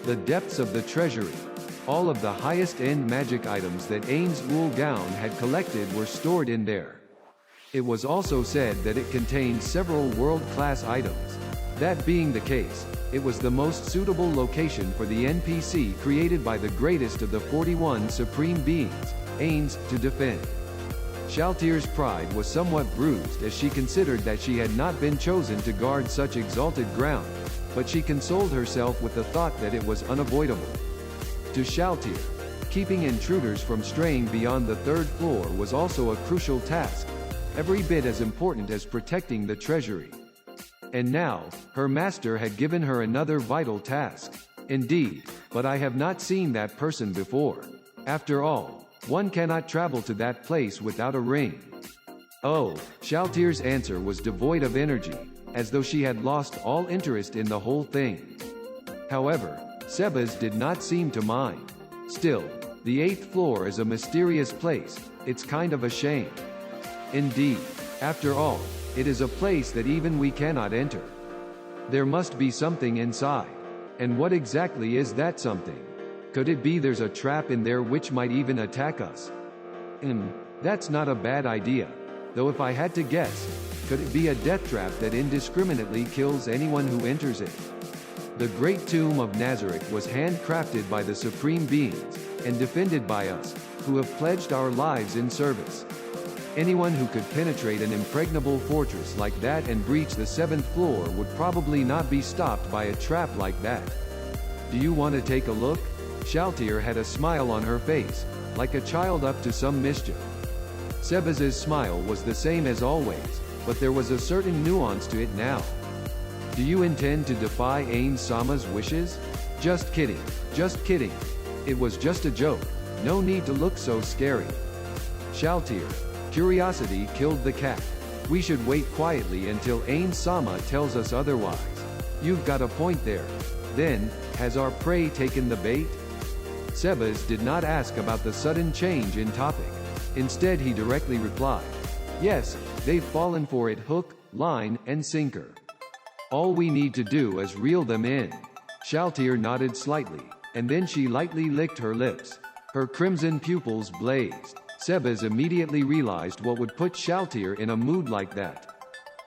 The depths of the treasury. All of the highest-end magic items that Ainz Ooal Gown had collected were stored in there. It was also said that it contained several world-class items. That being the case, it was the most suitable location for the NPC created by the greatest of the 41 supreme beings, Ainz, to defend. Shaltir's pride was somewhat bruised as she considered that she had not been chosen to guard such exalted ground, but she consoled herself with the thought that it was unavoidable. To Shaltir, keeping intruders from straying beyond the 3rd floor was also a crucial task, every bit as important as protecting the treasury. And now, her master had given her another vital task. Indeed, but I have not seen that person before. After all, one cannot travel to that place without a ring. Oh, Shaltir's answer was devoid of energy, as though she had lost all interest in the whole thing. However, Sebas did not seem to mind. Still, the 8th floor is a mysterious place, it's kind of a shame. Indeed, after all, it is a place that even we cannot enter. There must be something inside. And what exactly is that something? Could it be there's a trap in there which might even attack us? That's not a bad idea. Though if I had to guess, could it be a death trap that indiscriminately kills anyone who enters it? The Great Tomb of Nazarick was handcrafted by the Supreme Beings, and defended by us, who have pledged our lives in service. Anyone who could penetrate an impregnable fortress like that and breach the 7th floor would probably not be stopped by a trap like that. Do you want to take a look? Shaltir had a smile on her face, like a child up to some mischief. Sebas's smile was the same as always, but there was a certain nuance to it now. Do you intend to defy Ainz-sama's wishes? Just kidding, just kidding. It was just a joke, no need to look so scary. Shaltir, curiosity killed the cat. We should wait quietly until Ainz-sama tells us otherwise. You've got a point there. Then, has our prey taken the bait? Sebas did not ask about the sudden change in topic. Instead he directly replied, yes, they've fallen for it hook, line, and sinker. All we need to do is reel them in. Shaltir nodded slightly, and then she lightly licked her lips. Her crimson pupils blazed. Sebas immediately realized what would put Shaltir in a mood like that.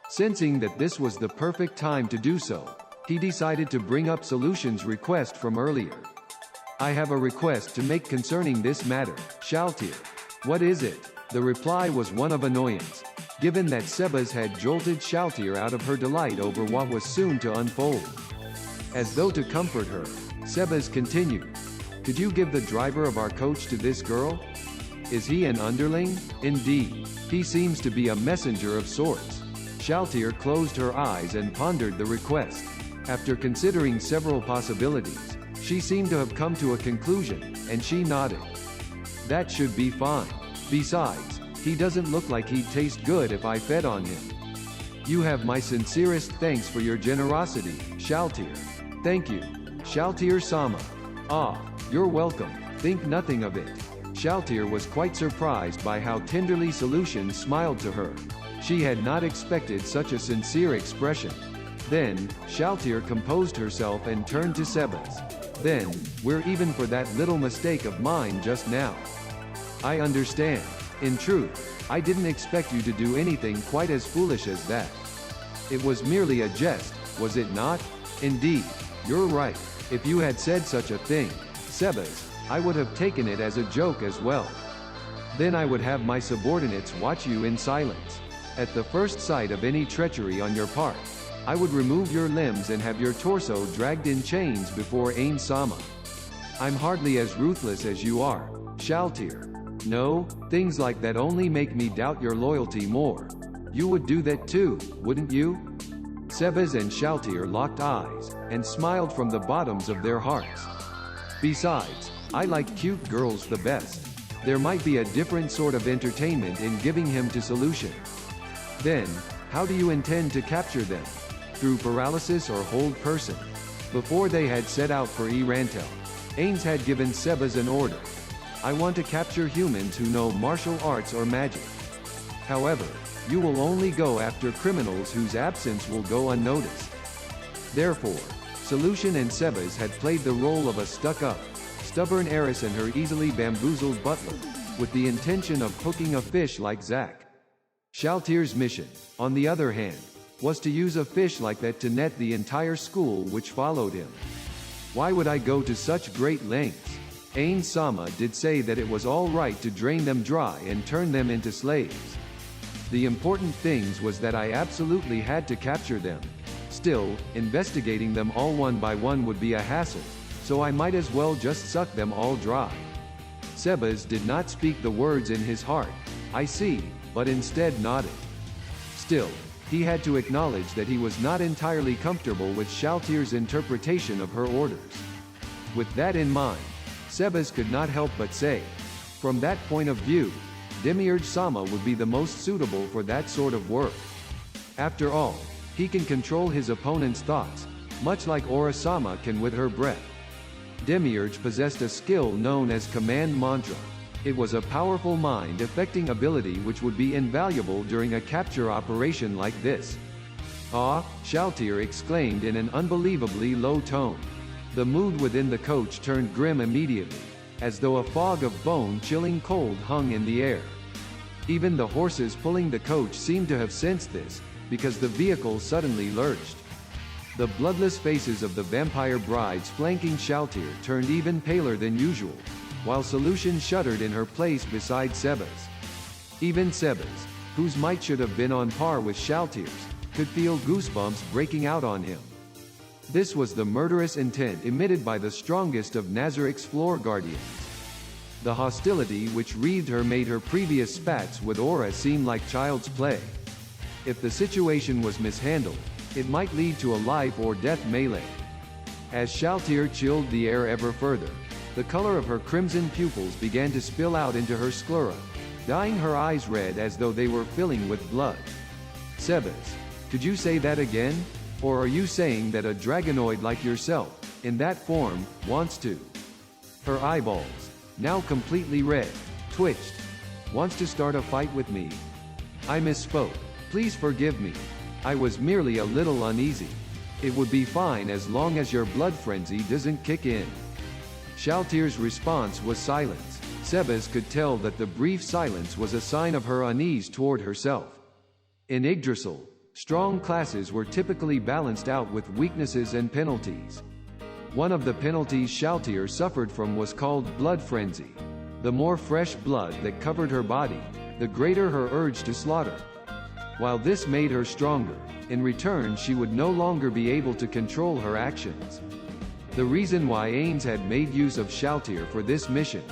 Sensing that this was the perfect time to do so, he decided to bring up Solution's request from earlier. I have a request to make concerning this matter, Shaltir. What is it? The reply was one of annoyance, given that Sebas had jolted Shaltir out of her delight over what was soon to unfold. As though to comfort her, Sebas continued, could you give the driver of our coach to this girl? Is he an underling? Indeed. He seems to be a messenger of sorts. Shaltir closed her eyes and pondered the request. After considering several possibilities, she seemed to have come to a conclusion, and she nodded. That should be fine. Besides, he doesn't look like he'd taste good if I fed on him. You have my sincerest thanks for your generosity, Shaltir. Thank you, Shaltir-sama. Ah, you're welcome. Think nothing of it. Shaltir was quite surprised by how tenderly Solution smiled to her. She had not expected such a sincere expression. Then, Shaltir composed herself and turned to Sebas. Then, we're even for that little mistake of mine just now. I understand. In truth, I didn't expect you to do anything quite as foolish as that. It was merely a jest, was it not? Indeed, you're right. If you had said such a thing, Sebas, I would have taken it as a joke as well. Then I would have my subordinates watch you in silence. At the first sight of any treachery on your part, I would remove your limbs and have your torso dragged in chains before Ainz-sama. I'm hardly as ruthless as you are, Shaltir. No, things like that only make me doubt your loyalty more. You would do that too, wouldn't you? Sebas and Shaltir locked eyes, and smiled from the bottoms of their hearts. Besides, I like cute girls the best. There might be a different sort of entertainment in giving him to Solution. Then, how do you intend to capture them? Through paralysis or hold person? Before they had set out for Irantel, Ainz had given Sebas an order. I want to capture humans who know martial arts or magic. However, you will only go after criminals whose absence will go unnoticed. Therefore, Solution and Sebas had played the role of a stuck-up, stubborn heiress and her easily bamboozled butler, with the intention of hooking a fish like Zack. Shaltir's mission, on the other hand, was to use a fish like that to net the entire school which followed him. Why would I go to such great lengths? Ainz-sama did say that it was all right to drain them dry and turn them into slaves. The important things was that I absolutely had to capture them. Still, investigating them all one by one would be a hassle, so I might as well just suck them all dry. Sebas did not speak the words in his heart, I see, but instead nodded. Still, he had to acknowledge that he was not entirely comfortable with Shaltir's interpretation of her orders. With that in mind, Sebas could not help but say, from that point of view, Demiurge-sama would be the most suitable for that sort of work. After all, he can control his opponent's thoughts, much like Aura-sama can with her breath. Demiurge possessed a skill known as command mantra. It was a powerful mind-affecting ability which would be invaluable during a capture operation like this. Ah, Shaltir exclaimed in an unbelievably low tone. The mood within the coach turned grim immediately, as though a fog of bone-chilling cold hung in the air. Even the horses pulling the coach seemed to have sensed this, because the vehicle suddenly lurched. The bloodless faces of the vampire brides flanking Shaltir turned even paler than usual, while Solution shuddered in her place beside Sebas. Even Sebas, whose might should have been on par with Shaltir's, could feel goosebumps breaking out on him. This was the murderous intent emitted by the strongest of Nazarick's floor guardians. The hostility which wreathed her made her previous spats with aura seem like child's play. If the situation was mishandled, it might lead to a life or death melee. As Shaltir chilled the air ever further, the color of her crimson pupils began to spill out into her sclera, dyeing her eyes red as though they were filling with blood. Sebas, could you say that again? Or are you saying that a dragonoid like yourself, in that form, wants to? Her eyeballs, now completely red, twitched. Wants to start a fight with me? I misspoke. Please forgive me. I was merely a little uneasy. It would be fine as long as your blood frenzy doesn't kick in. Shaltir's response was silence. Sebas could tell that the brief silence was a sign of her unease toward herself. In Yggdrasil, strong classes were typically balanced out with weaknesses and penalties. One of the penalties Shaltir suffered from was called blood frenzy. The more fresh blood that covered her body, the greater her urge to slaughter. While this made her stronger, in return she would no longer be able to control her actions. The reason why Ainz had made use of Shaltir for this mission,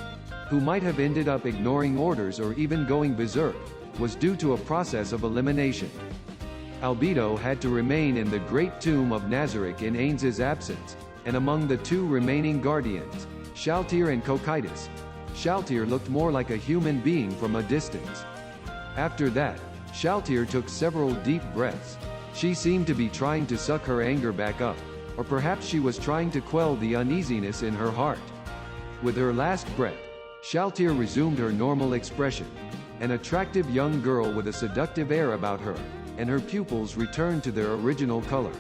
who might have ended up ignoring orders or even going berserk, was due to a process of elimination. Albedo had to remain in the Great Tomb of Nazarick in Ainz's absence, and among the two remaining guardians, Shaltir and Cocytus, Shaltir looked more like a human being from a distance. After that, Shaltir took several deep breaths. She seemed to be trying to suck her anger back up, or perhaps she was trying to quell the uneasiness in her heart. With her last breath, Shaltir resumed her normal expression, an attractive young girl with a seductive air about her, and her pupils returned to their original color.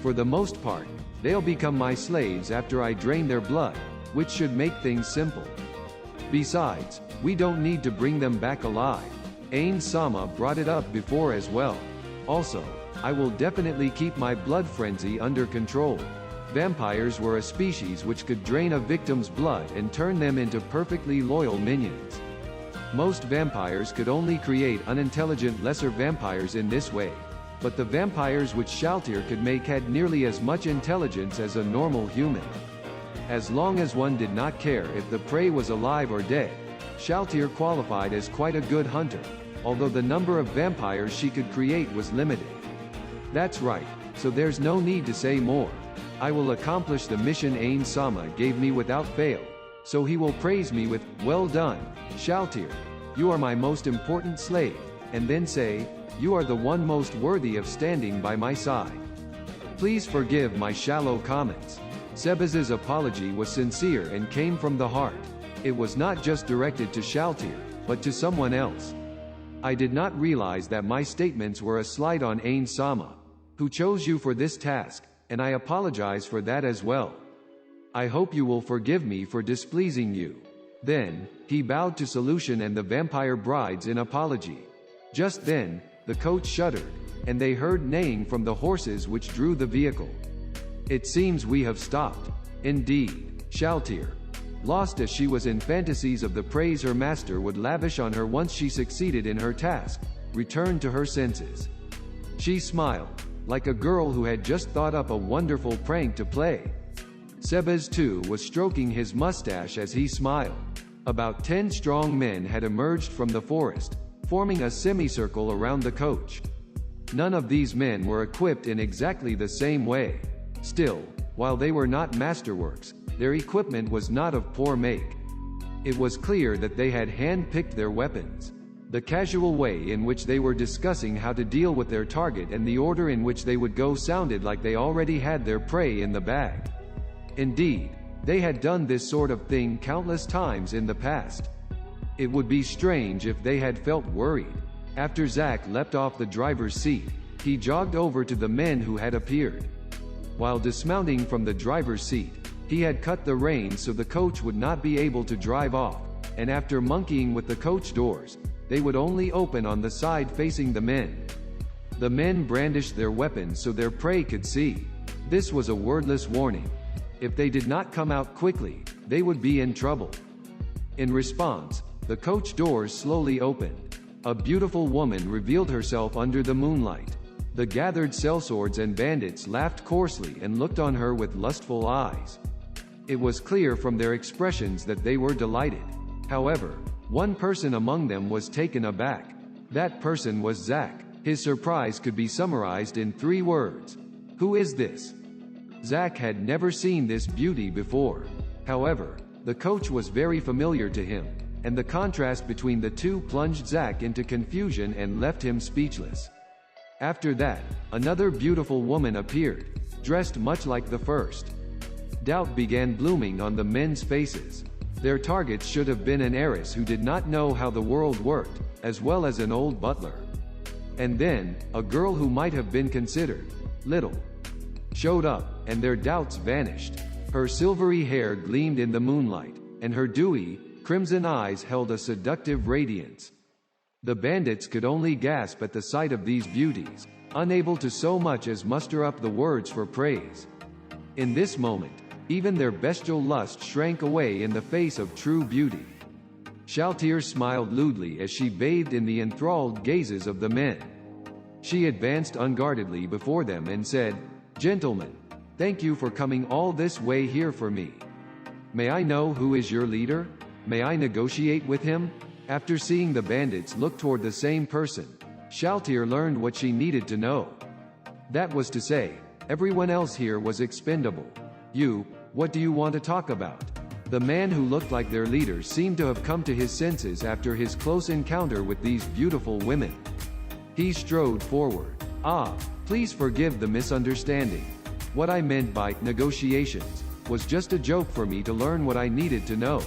For the most part, they'll become my slaves after I drain their blood, which should make things simple. Besides, we don't need to bring them back alive. Ainz-sama brought it up before as well. Also, I will definitely keep my blood frenzy under control. Vampires were a species which could drain a victim's blood and turn them into perfectly loyal minions. Most vampires could only create unintelligent lesser vampires in this way, but the vampires which Shaltir could make had nearly as much intelligence as a normal human. As long as one did not care if the prey was alive or dead, Shaltir qualified as quite a good hunter, although the number of vampires she could create was limited. That's right, so there's no need to say more. I will accomplish the mission Ainz-sama gave me without fail, so he will praise me with, "Well done, Shaltir. You are my most important slave," and then say, "You are the one most worthy of standing by my side." Please forgive my shallow comments. Sebas's apology was sincere and came from the heart. It was not just directed to Shaltir, but to someone else. I did not realize that my statements were a slight on Ainz-sama, who chose you for this task, and I apologize for that as well. I hope you will forgive me for displeasing you. Then, he bowed to Solution and the vampire brides in apology. Just then, the coach shuddered, and they heard neighing from the horses which drew the vehicle. It seems we have stopped. Indeed, Shaltir, lost as she was in fantasies of the praise her master would lavish on her once she succeeded in her task, returned to her senses. She smiled, like a girl who had just thought up a wonderful prank to play. Sebas too was stroking his mustache as he smiled. About 10 strong men had emerged from the forest, forming a semicircle around the coach. None of these men were equipped in exactly the same way. Still, while they were not masterworks, their equipment was not of poor make. It was clear that they had hand-picked their weapons. The casual way in which they were discussing how to deal with their target and the order in which they would go sounded like they already had their prey in the bag. Indeed, they had done this sort of thing countless times in the past. It would be strange if they had felt worried. After Zack leapt off the driver's seat, he jogged over to the men who had appeared. While dismounting from the driver's seat, he had cut the reins so the coach would not be able to drive off, and after monkeying with the coach doors, they would only open on the side facing the men. The men brandished their weapons so their prey could see. This was a wordless warning. If they did not come out quickly, they would be in trouble. In response, the coach doors slowly opened. A beautiful woman revealed herself under the moonlight. The gathered sellswords and bandits laughed coarsely and looked on her with lustful eyes. It was clear from their expressions that they were delighted. However, one person among them was taken aback. That person was Zack. His surprise could be summarized in 3 words. Who is this? Zack had never seen this beauty before. However, the coach was very familiar to him, and the contrast between the two plunged Zack into confusion and left him speechless. After that, another beautiful woman appeared, dressed much like the first. Doubt began blooming on the men's faces. Their targets should have been an heiress who did not know how the world worked, as well as an old butler. And then, a girl who might have been considered little showed up, and their doubts vanished. Her silvery hair gleamed in the moonlight, and her dewy, crimson eyes held a seductive radiance. The bandits could only gasp at the sight of these beauties, unable to so much as muster up the words for praise. In this moment, even their bestial lust shrank away in the face of true beauty. Shaltir smiled lewdly as she bathed in the enthralled gazes of the men. She advanced unguardedly before them and said, "Gentlemen, thank you for coming all this way here for me. May I know who is your leader? May I negotiate with him?" After seeing the bandits look toward the same person, Shaltir learned what she needed to know. That was to say, everyone else here was expendable. What do you want to talk about? The man who looked like their leader seemed to have come to his senses after his close encounter with these beautiful women. He strode forward. Please forgive the misunderstanding. What I meant by negotiations was just a joke for me to learn what I needed to know.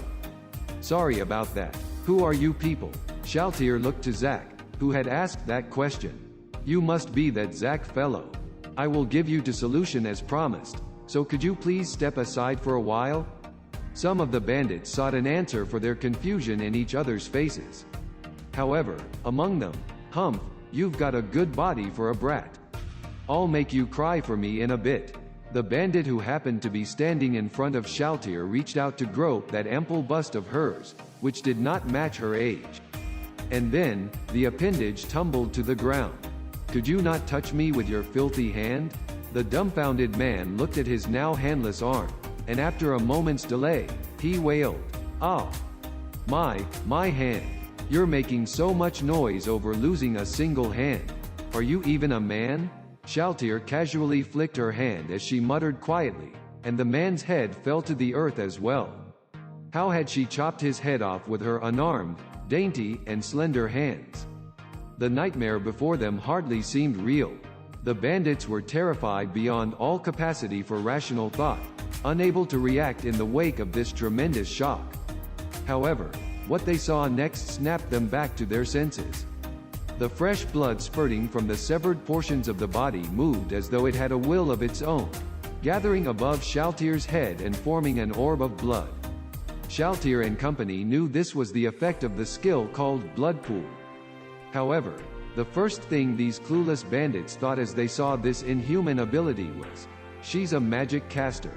Sorry about that. Who are you people? Shaltir looked to Zack, who had asked that question. You must be that Zack fellow. I will give you the solution as promised, so could you please step aside for a while? Some of the bandits sought an answer for their confusion in each other's faces. However, among them, Humph, you've got a good body for a brat. I'll make you cry for me in a bit. The bandit who happened to be standing in front of Shaltir reached out to grope that ample bust of hers, which did not match her age. And then, the appendage tumbled to the ground. Could you not touch me with your filthy hand? The dumbfounded man looked at his now handless arm, and after a moment's delay, he wailed, My hand. You're making so much noise over losing a single hand. Are you even a man? Shaltir casually flicked her hand as she muttered quietly, and the man's head fell to the earth as well. How had she chopped his head off with her unarmed, dainty, and slender hands? The nightmare before them hardly seemed real. The bandits were terrified beyond all capacity for rational thought, unable to react in the wake of this tremendous shock. However, what they saw next snapped them back to their senses. The fresh blood spurting from the severed portions of the body moved as though it had a will of its own, gathering above Shaltir's head and forming an orb of blood. Shaltir and company knew this was the effect of the skill called Blood Pool. However, the first thing these clueless bandits thought as they saw this inhuman ability was, she's a magic caster.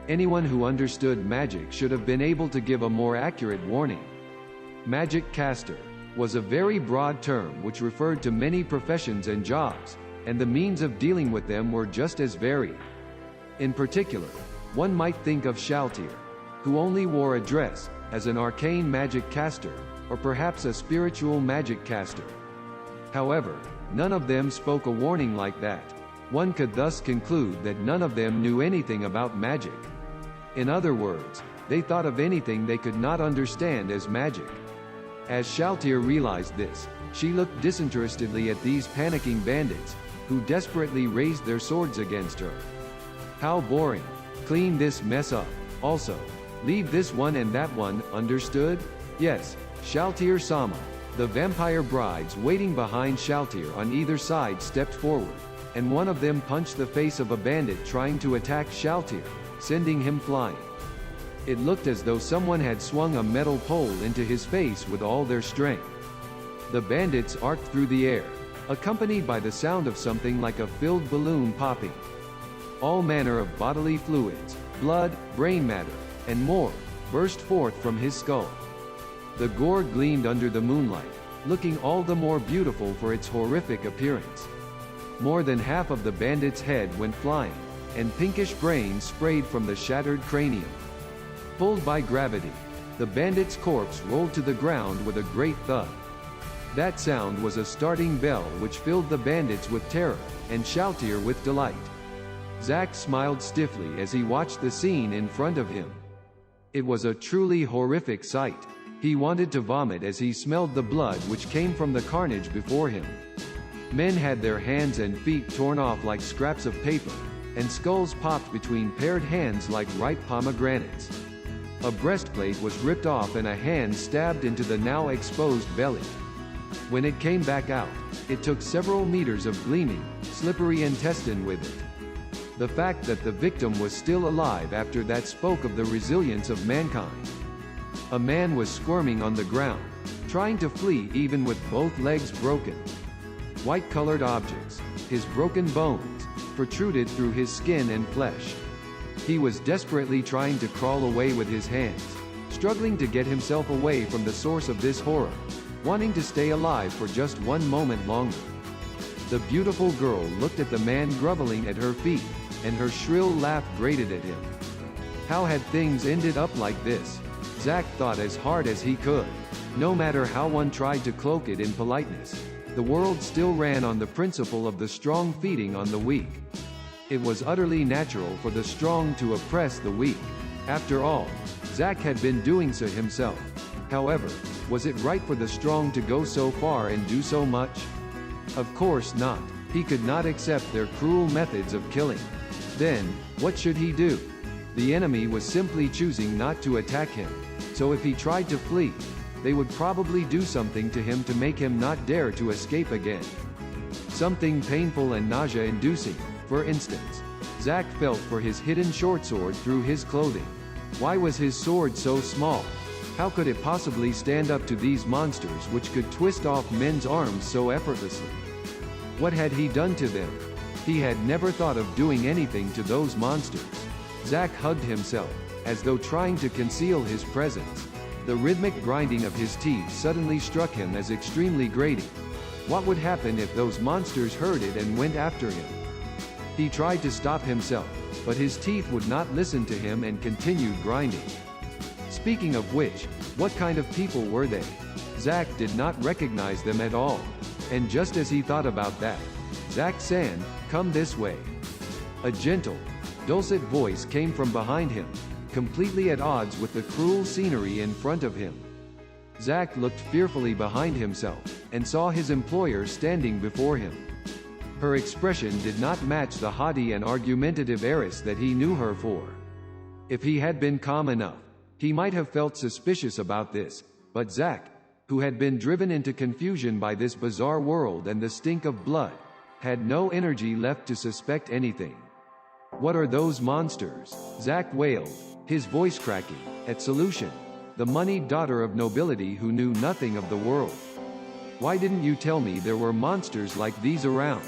Anyone who understood magic should have been able to give a more accurate warning. Magic caster was a very broad term which referred to many professions and jobs, and the means of dealing with them were just as varied. In particular, one might think of Shaltir, who only wore a dress, as an arcane magic caster, or perhaps a spiritual magic caster. However, none of them spoke a warning like that. One could thus conclude that none of them knew anything about magic. In other words, they thought of anything they could not understand as magic. As Shaltir realized this, she looked disinterestedly at these panicking bandits, who desperately raised their swords against her. How boring. Clean this mess up. Also, leave this one and that one, understood? Yes, Shaltir-sama. The vampire brides waiting behind Shaltir on either side stepped forward, and one of them punched the face of a bandit trying to attack Shaltir, sending him flying. It looked as though someone had swung a metal pole into his face with all their strength. The bandits arced through the air, accompanied by the sound of something like a filled balloon popping. All manner of bodily fluids, blood, brain matter, and more, burst forth from his skull. The gore gleamed under the moonlight, looking all the more beautiful for its horrific appearance. More than half of the bandit's head went flying, and pinkish brains sprayed from the shattered cranium. Pulled by gravity, The bandit's corpse rolled to the ground with a great thud. That sound was a starting bell which filled the bandits with terror, and Shoutier with delight. Zack smiled stiffly as he watched the scene in front of him. It was a truly horrific sight. He wanted to vomit as he smelled the blood which came from the carnage before him. Men had their hands and feet torn off like scraps of paper, and skulls popped between paired hands like ripe pomegranates. A breastplate was ripped off and a hand stabbed into the now exposed belly. When it came back out, it took several meters of gleaming, slippery intestine with it. The fact that the victim was still alive after that spoke of the resilience of mankind. A man was squirming on the ground, trying to flee even with both legs broken. White-colored objects, his broken bones, protruded through his skin and flesh. He was desperately trying to crawl away with his hands, struggling to get himself away from the source of this horror, wanting to stay alive for just one moment longer. The beautiful girl looked at the man groveling at her feet, and her shrill laugh grated at him. How had things ended up like this? Zack thought as hard as he could. No matter how one tried to cloak it in politeness, the world still ran on the principle of the strong feeding on the weak. It was utterly natural for the strong to oppress the weak. After all, Zack had been doing so himself. However, was it right for the strong to go so far and do so much? Of course not. He could not accept their cruel methods of killing. Then, what should he do? The enemy was simply choosing not to attack him, so if he tried to flee, they would probably do something to him to make him not dare to escape again. Something painful and nausea-inducing, for instance. Zack felt for his hidden short sword through his clothing. Why was his sword so small? How could it possibly stand up to these monsters which could twist off men's arms so effortlessly? What had he done to them? He had never thought of doing anything to those monsters. Zack hugged himself, as though trying to conceal his presence. The rhythmic grinding of his teeth suddenly struck him as extremely grating. What would happen if those monsters heard it and went after him? He tried to stop himself, but his teeth would not listen to him and continued grinding. Speaking of which, what kind of people were they? Zack did not recognize them at all. And just as he thought about that, Zack-san, come this way. A gentle, dulcet voice came from behind him, completely at odds with the cruel scenery in front of him. Zack looked fearfully behind himself, and saw his employer standing before him. Her expression did not match the haughty and argumentative heiress that he knew her for. If he had been calm enough, he might have felt suspicious about this, but Zack, who had been driven into confusion by this bizarre world and the stink of blood, had no energy left to suspect anything. What are those monsters? Zack wailed, his voice cracking, at Solution, the moneyed daughter of nobility who knew nothing of the world. Why didn't you tell me there were monsters like these around?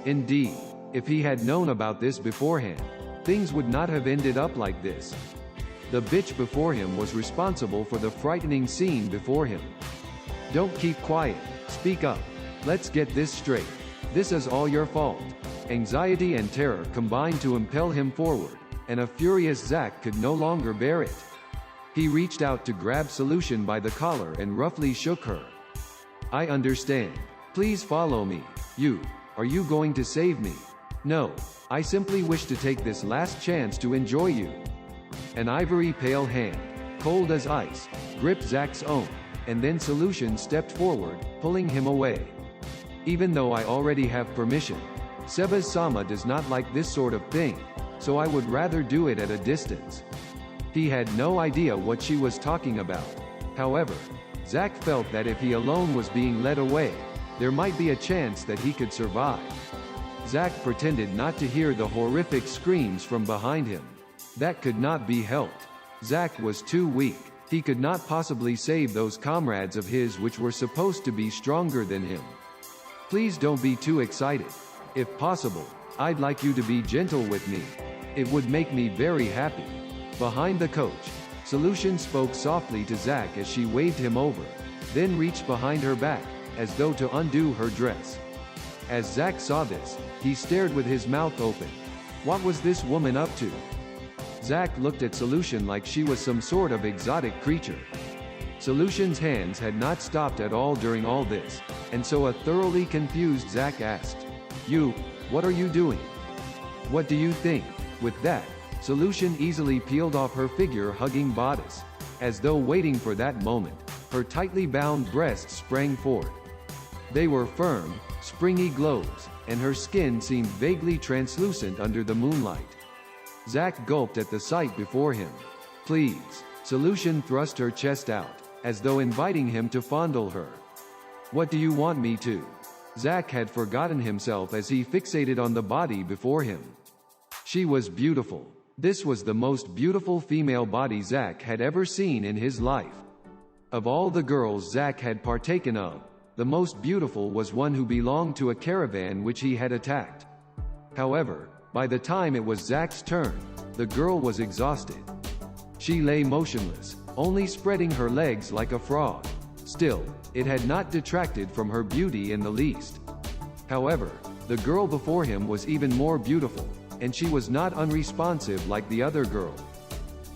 Indeed, if he had known about this beforehand, things would not have ended up like this. The bitch before him was responsible for the frightening scene before him. Don't keep quiet, speak up. Let's get this straight. This is all your fault. Anxiety and terror combined to impel him forward, and a furious Zack could no longer bear it. He reached out to grab Solution by the collar and roughly shook her. I understand. Please follow me. Are you going to save me? No, I simply wish to take this last chance to enjoy you. An ivory pale hand, cold as ice, gripped Zack's own, and then Solution stepped forward, pulling him away. Even though I already have permission, Sebas-sama does not like this sort of thing, so I would rather do it at a distance. He had no idea what she was talking about. However, Zack felt that if he alone was being led away, there might be a chance that he could survive. Zack pretended not to hear the horrific screams from behind him. That could not be helped. Zack was too weak. He could not possibly save those comrades of his which were supposed to be stronger than him. Please don't be too excited. If possible, I'd like you to be gentle with me. It would make me very happy. Behind the coach, Solution spoke softly to Zack as she waved him over, then reached behind her back, as though to undo her dress. As Zack saw this, he stared with his mouth open. What was this woman up to? Zack looked at Solution like she was some sort of exotic creature. Solution's hands had not stopped at all during all this, and so a thoroughly confused Zack asked, "You, what are you doing? What do you think?" With that, Solution easily peeled off her figure-hugging bodice. As though waiting for that moment, her tightly bound breasts sprang forth. They were firm, springy globes, and her skin seemed vaguely translucent under the moonlight. Zack gulped at the sight before him. "Please." Solution thrust her chest out, as though inviting him to fondle her. "What do you want me to?" Zack had forgotten himself as he fixated on the body before him. She was beautiful. This was the most beautiful female body Zack had ever seen in his life. Of all the girls Zack had partaken of, the most beautiful was one who belonged to a caravan which he had attacked. However, by the time it was Zack's turn, the girl was exhausted. She lay motionless, only spreading her legs like a frog. Still, it had not detracted from her beauty in the least. However, the girl before him was even more beautiful, and she was not unresponsive like the other girl.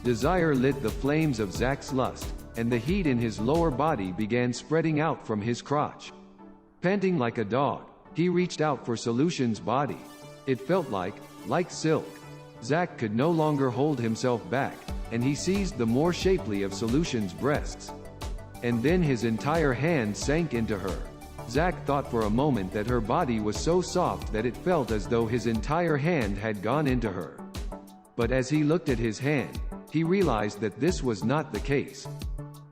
Desire lit the flames of Zack's lust, and the heat in his lower body began spreading out from his crotch. Panting like a dog, he reached out for Solution's body. It felt like silk. Zack could no longer hold himself back, and he seized the more shapely of Solution's breasts. And then his entire hand sank into her. Zack thought for a moment that her body was so soft that it felt as though his entire hand had gone into her. But as he looked at his hand, he realized that this was not the case.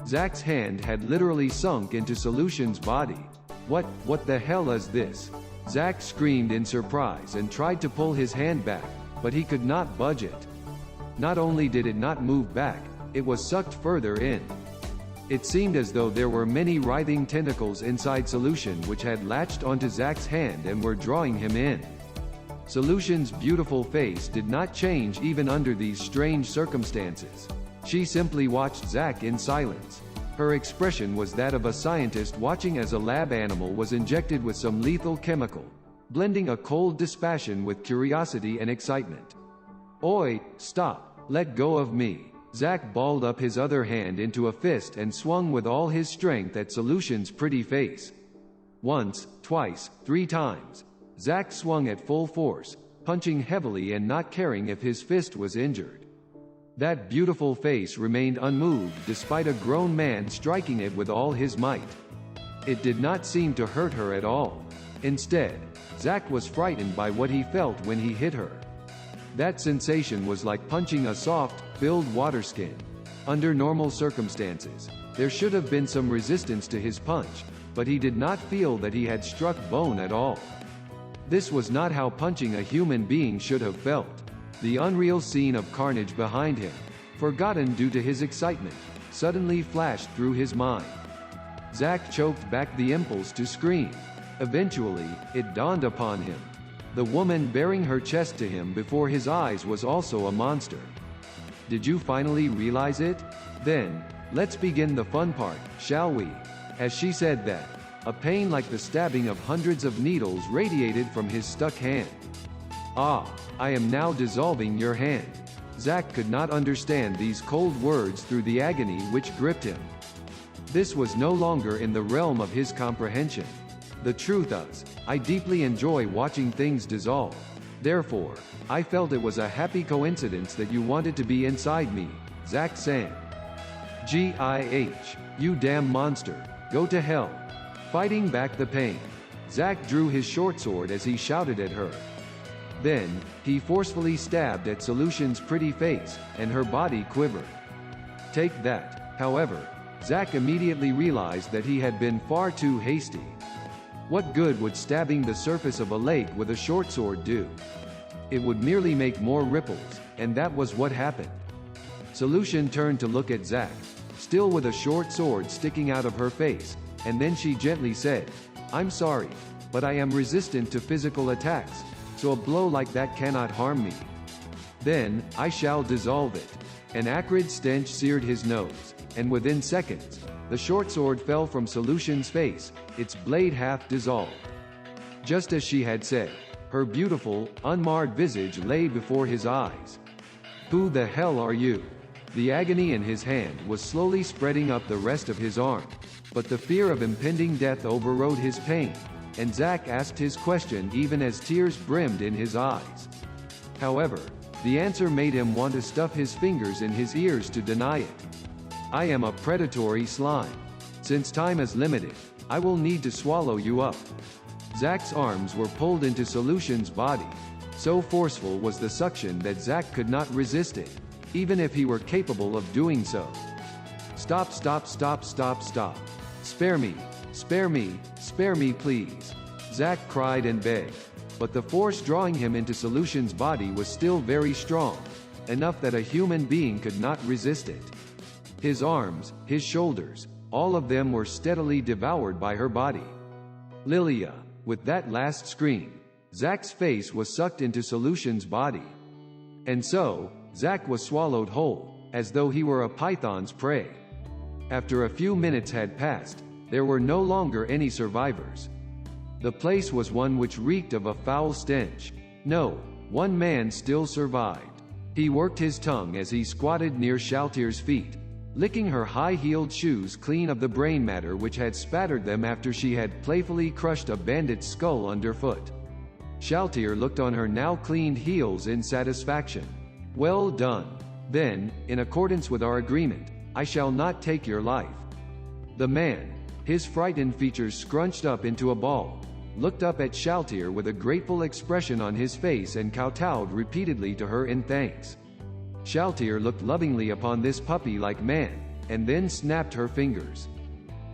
Zack's hand had literally sunk into Solution's body. What the hell is this? Zack screamed in surprise and tried to pull his hand back, but he could not budge it. Not only did it not move back, it was sucked further in. It seemed as though there were many writhing tentacles inside Solution which had latched onto Zack's hand and were drawing him in. Solution's beautiful face did not change even under these strange circumstances. She simply watched Zack in silence. Her expression was that of a scientist watching as a lab animal was injected with some lethal chemical, blending a cold dispassion with curiosity and excitement. "Oi, stop, let go of me." Zack balled up his other hand into a fist and swung with all his strength at Solution's pretty face. Once, twice, 3 times. Zack swung at full force, punching heavily and not caring if his fist was injured. That beautiful face remained unmoved despite a grown man striking it with all his might. It did not seem to hurt her at all. Instead, Zack was frightened by what he felt when he hit her. That sensation was like punching a soft, filled water skin. Under normal circumstances, there should have been some resistance to his punch, but he did not feel that he had struck bone at all. This was not how punching a human being should have felt. The unreal scene of carnage behind him, forgotten due to his excitement, suddenly flashed through his mind. Zack choked back the impulse to scream. Eventually, it dawned upon him. The woman bearing her chest to him before his eyes was also a monster. "Did you finally realize it? Then, let's begin the fun part, shall we?" As she said that, a pain like the stabbing of hundreds of needles radiated from his stuck hand. "Ah, I am now dissolving your hand." Zack could not understand these cold words through the agony which gripped him. This was no longer in the realm of his comprehension. "The truth is, I deeply enjoy watching things dissolve. Therefore, I felt it was a happy coincidence that you wanted to be inside me," Zack said. "Gih, you damn monster, go to hell." Fighting back the pain, Zack drew his short sword as he shouted at her. Then, he forcefully stabbed at Solution's pretty face, and her body quivered. Take that. However, Zack immediately realized that he had been far too hasty. What good would stabbing the surface of a lake with a short sword do? It would merely make more ripples, and that was what happened. Solution turned to look at Zack, still with a short sword sticking out of her face, and then she gently said, "I'm sorry, but I am resistant to physical attacks, so a blow like that cannot harm me. Then, I shall dissolve it." An acrid stench seared his nose, and within seconds, the short sword fell from Solution's face, its blade half dissolved. Just as she had said, her beautiful, unmarred visage lay before his eyes. Who the hell are you? The agony in his hand was slowly spreading up the rest of his arm, but the fear of impending death overrode his pain, and Zack asked his question even as tears brimmed in his eyes. However, the answer made him want to stuff his fingers in his ears to deny it. I am a predatory slime. Since time is limited, I will need to swallow you up. Zack's arms were pulled into Solution's body. So forceful was the suction that Zack could not resist it, even if he were capable of doing so. Stop, stop, stop, stop, stop. Spare me, spare me, spare me please. Zack cried and begged, but the force drawing him into Solution's body was still very strong, enough that a human being could not resist it. His arms, his shoulders, all of them were steadily devoured by her body. Lilia, with that last scream, Zack's face was sucked into Solution's body. And so, Zack was swallowed whole, as though he were a python's prey. After a few minutes had passed, there were no longer any survivors. The place was one which reeked of a foul stench. No, one man still survived. He worked his tongue as he squatted near Shaltyr's feet, licking her high-heeled shoes clean of the brain matter which had spattered them after she had playfully crushed a bandit's skull underfoot. Shaltyr looked on her now cleaned heels in satisfaction. Well done. Then, in accordance with our agreement, I shall not take your life. The man, his frightened features scrunched up into a ball, looked up at Shaltyr with a grateful expression on his face and kowtowed repeatedly to her in thanks. Shaltyr looked lovingly upon this puppy-like man, and then snapped her fingers.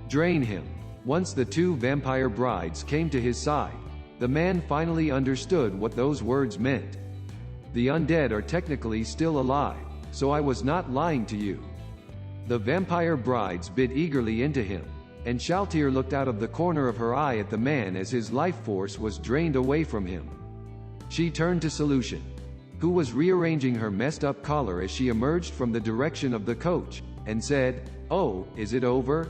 Drain him. Once the two vampire brides came to his side, the man finally understood what those words meant. The undead are technically still alive, so I was not lying to you. The vampire brides bit eagerly into him, and Shaltyr looked out of the corner of her eye at the man as his life force was drained away from him. She turned to Solution, who was rearranging her messed up collar as she emerged from the direction of the coach, and said, "Oh, is it over?"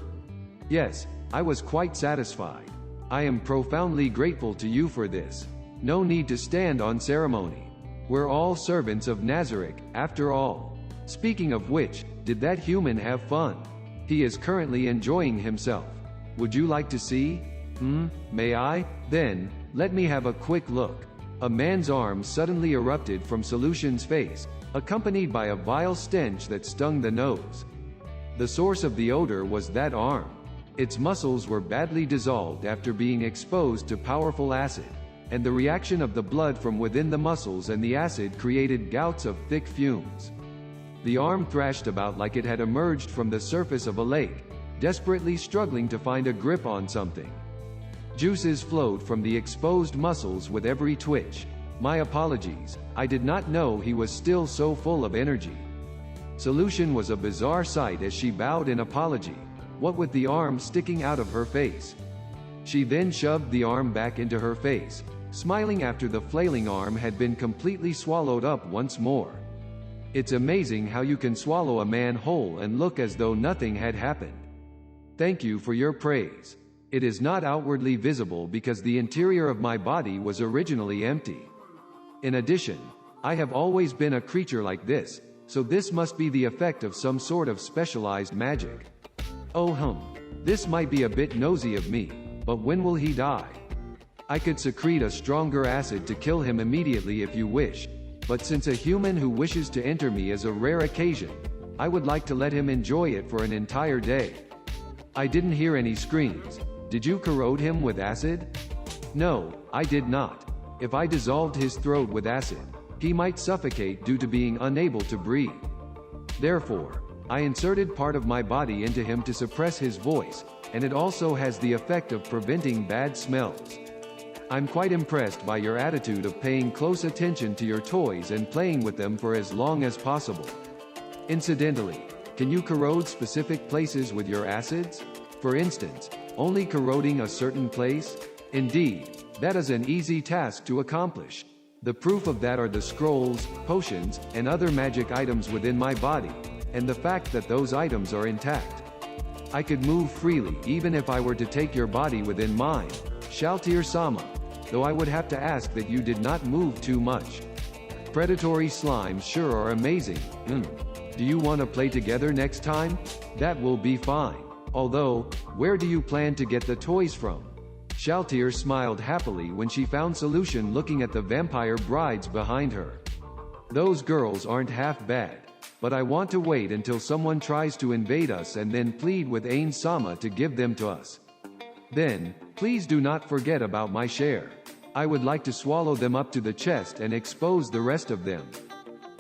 "Yes, I was quite satisfied. I am profoundly grateful to you for this. No need to stand on ceremony. We're all servants of Nazarick, after all. Speaking of which, did that human have fun? He is currently enjoying himself. Would you like to see? May I? Then, let me have a quick look." A man's arm suddenly erupted from Solution's face, accompanied by a vile stench that stung the nose. The source of the odor was that arm. Its muscles were badly dissolved after being exposed to powerful acid, and the reaction of the blood from within the muscles and the acid created gouts of thick fumes. The arm thrashed about like it had emerged from the surface of a lake, desperately struggling to find a grip on something. Juices flowed from the exposed muscles with every twitch. My apologies, I did not know he was still so full of energy. Solution was a bizarre sight as she bowed in apology, what with the arm sticking out of her face. She then shoved the arm back into her face, smiling after the flailing arm had been completely swallowed up once more. It's amazing how you can swallow a man whole and look as though nothing had happened. Thank you for your praise. It is not outwardly visible because the interior of my body was originally empty. In addition, I have always been a creature like this, so this must be the effect of some sort of specialized magic. Oh this might be a bit nosy of me, but when will he die? I could secrete a stronger acid to kill him immediately if you wish, but since a human who wishes to enter me is a rare occasion, I would like to let him enjoy it for an entire day. I didn't hear any screams. Did you corrode him with acid? No, I did not. If I dissolved his throat with acid, he might suffocate due to being unable to breathe. Therefore, I inserted part of my body into him to suppress his voice, and it also has the effect of preventing bad smells. I'm quite impressed by your attitude of paying close attention to your toys and playing with them for as long as possible. Incidentally, can you corrode specific places with your acids? For instance, only corroding a certain place? Indeed, that is an easy task to accomplish. The proof of that are the scrolls, potions, and other magic items within my body, and the fact that those items are intact. I could move freely even if I were to take your body within mine, Shaltyr-sama, though I would have to ask that you did not move too much. Predatory slimes sure are amazing. Do you want to play together next time? That will be fine. Although, where do you plan to get the toys from? Shaltir smiled happily when she found Solution looking at the vampire brides behind her. Those girls aren't half bad. But I want to wait until someone tries to invade us and then plead with Ainz-sama to give them to us. Then, please do not forget about my share. I would like to swallow them up to the chest and expose the rest of them.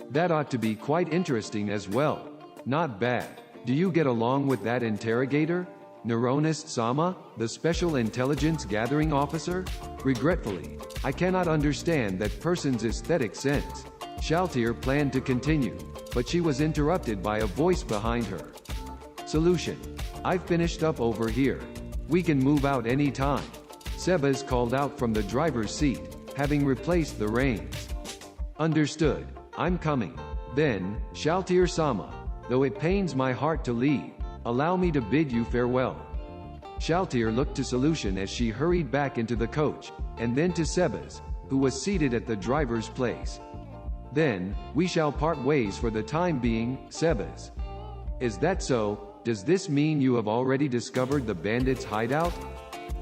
That ought to be quite interesting as well. Not bad. Do you get along with that interrogator? Neuronist-sama, the Special Intelligence Gathering Officer? Regretfully, I cannot understand that person's aesthetic sense. Shaltir planned to continue, but she was interrupted by a voice behind her. Solution. I've finished up over here. We can move out any time. Sebas called out from the driver's seat, having replaced the reins. Understood. I'm coming. Then, Shaltir-sama, though it pains my heart to leave, allow me to bid you farewell. Shaltir looked to Solution as she hurried back into the coach, and then to Sebas, who was seated at the driver's place. Then, we shall part ways for the time being, Sebas. Is that so? Does this mean you have already discovered the bandits' hideout?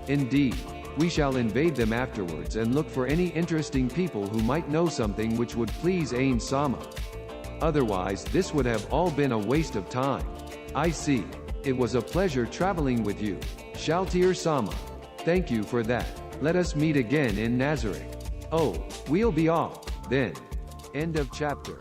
Indeed. We shall invade them afterwards and look for any interesting people who might know something which would please Ainz-sama. Otherwise, this would have all been a waste of time. I see. It was a pleasure traveling with you, Shaltir-sama. Thank you for that. Let us meet again in Nazarick. Oh, we'll be off, then. End of chapter.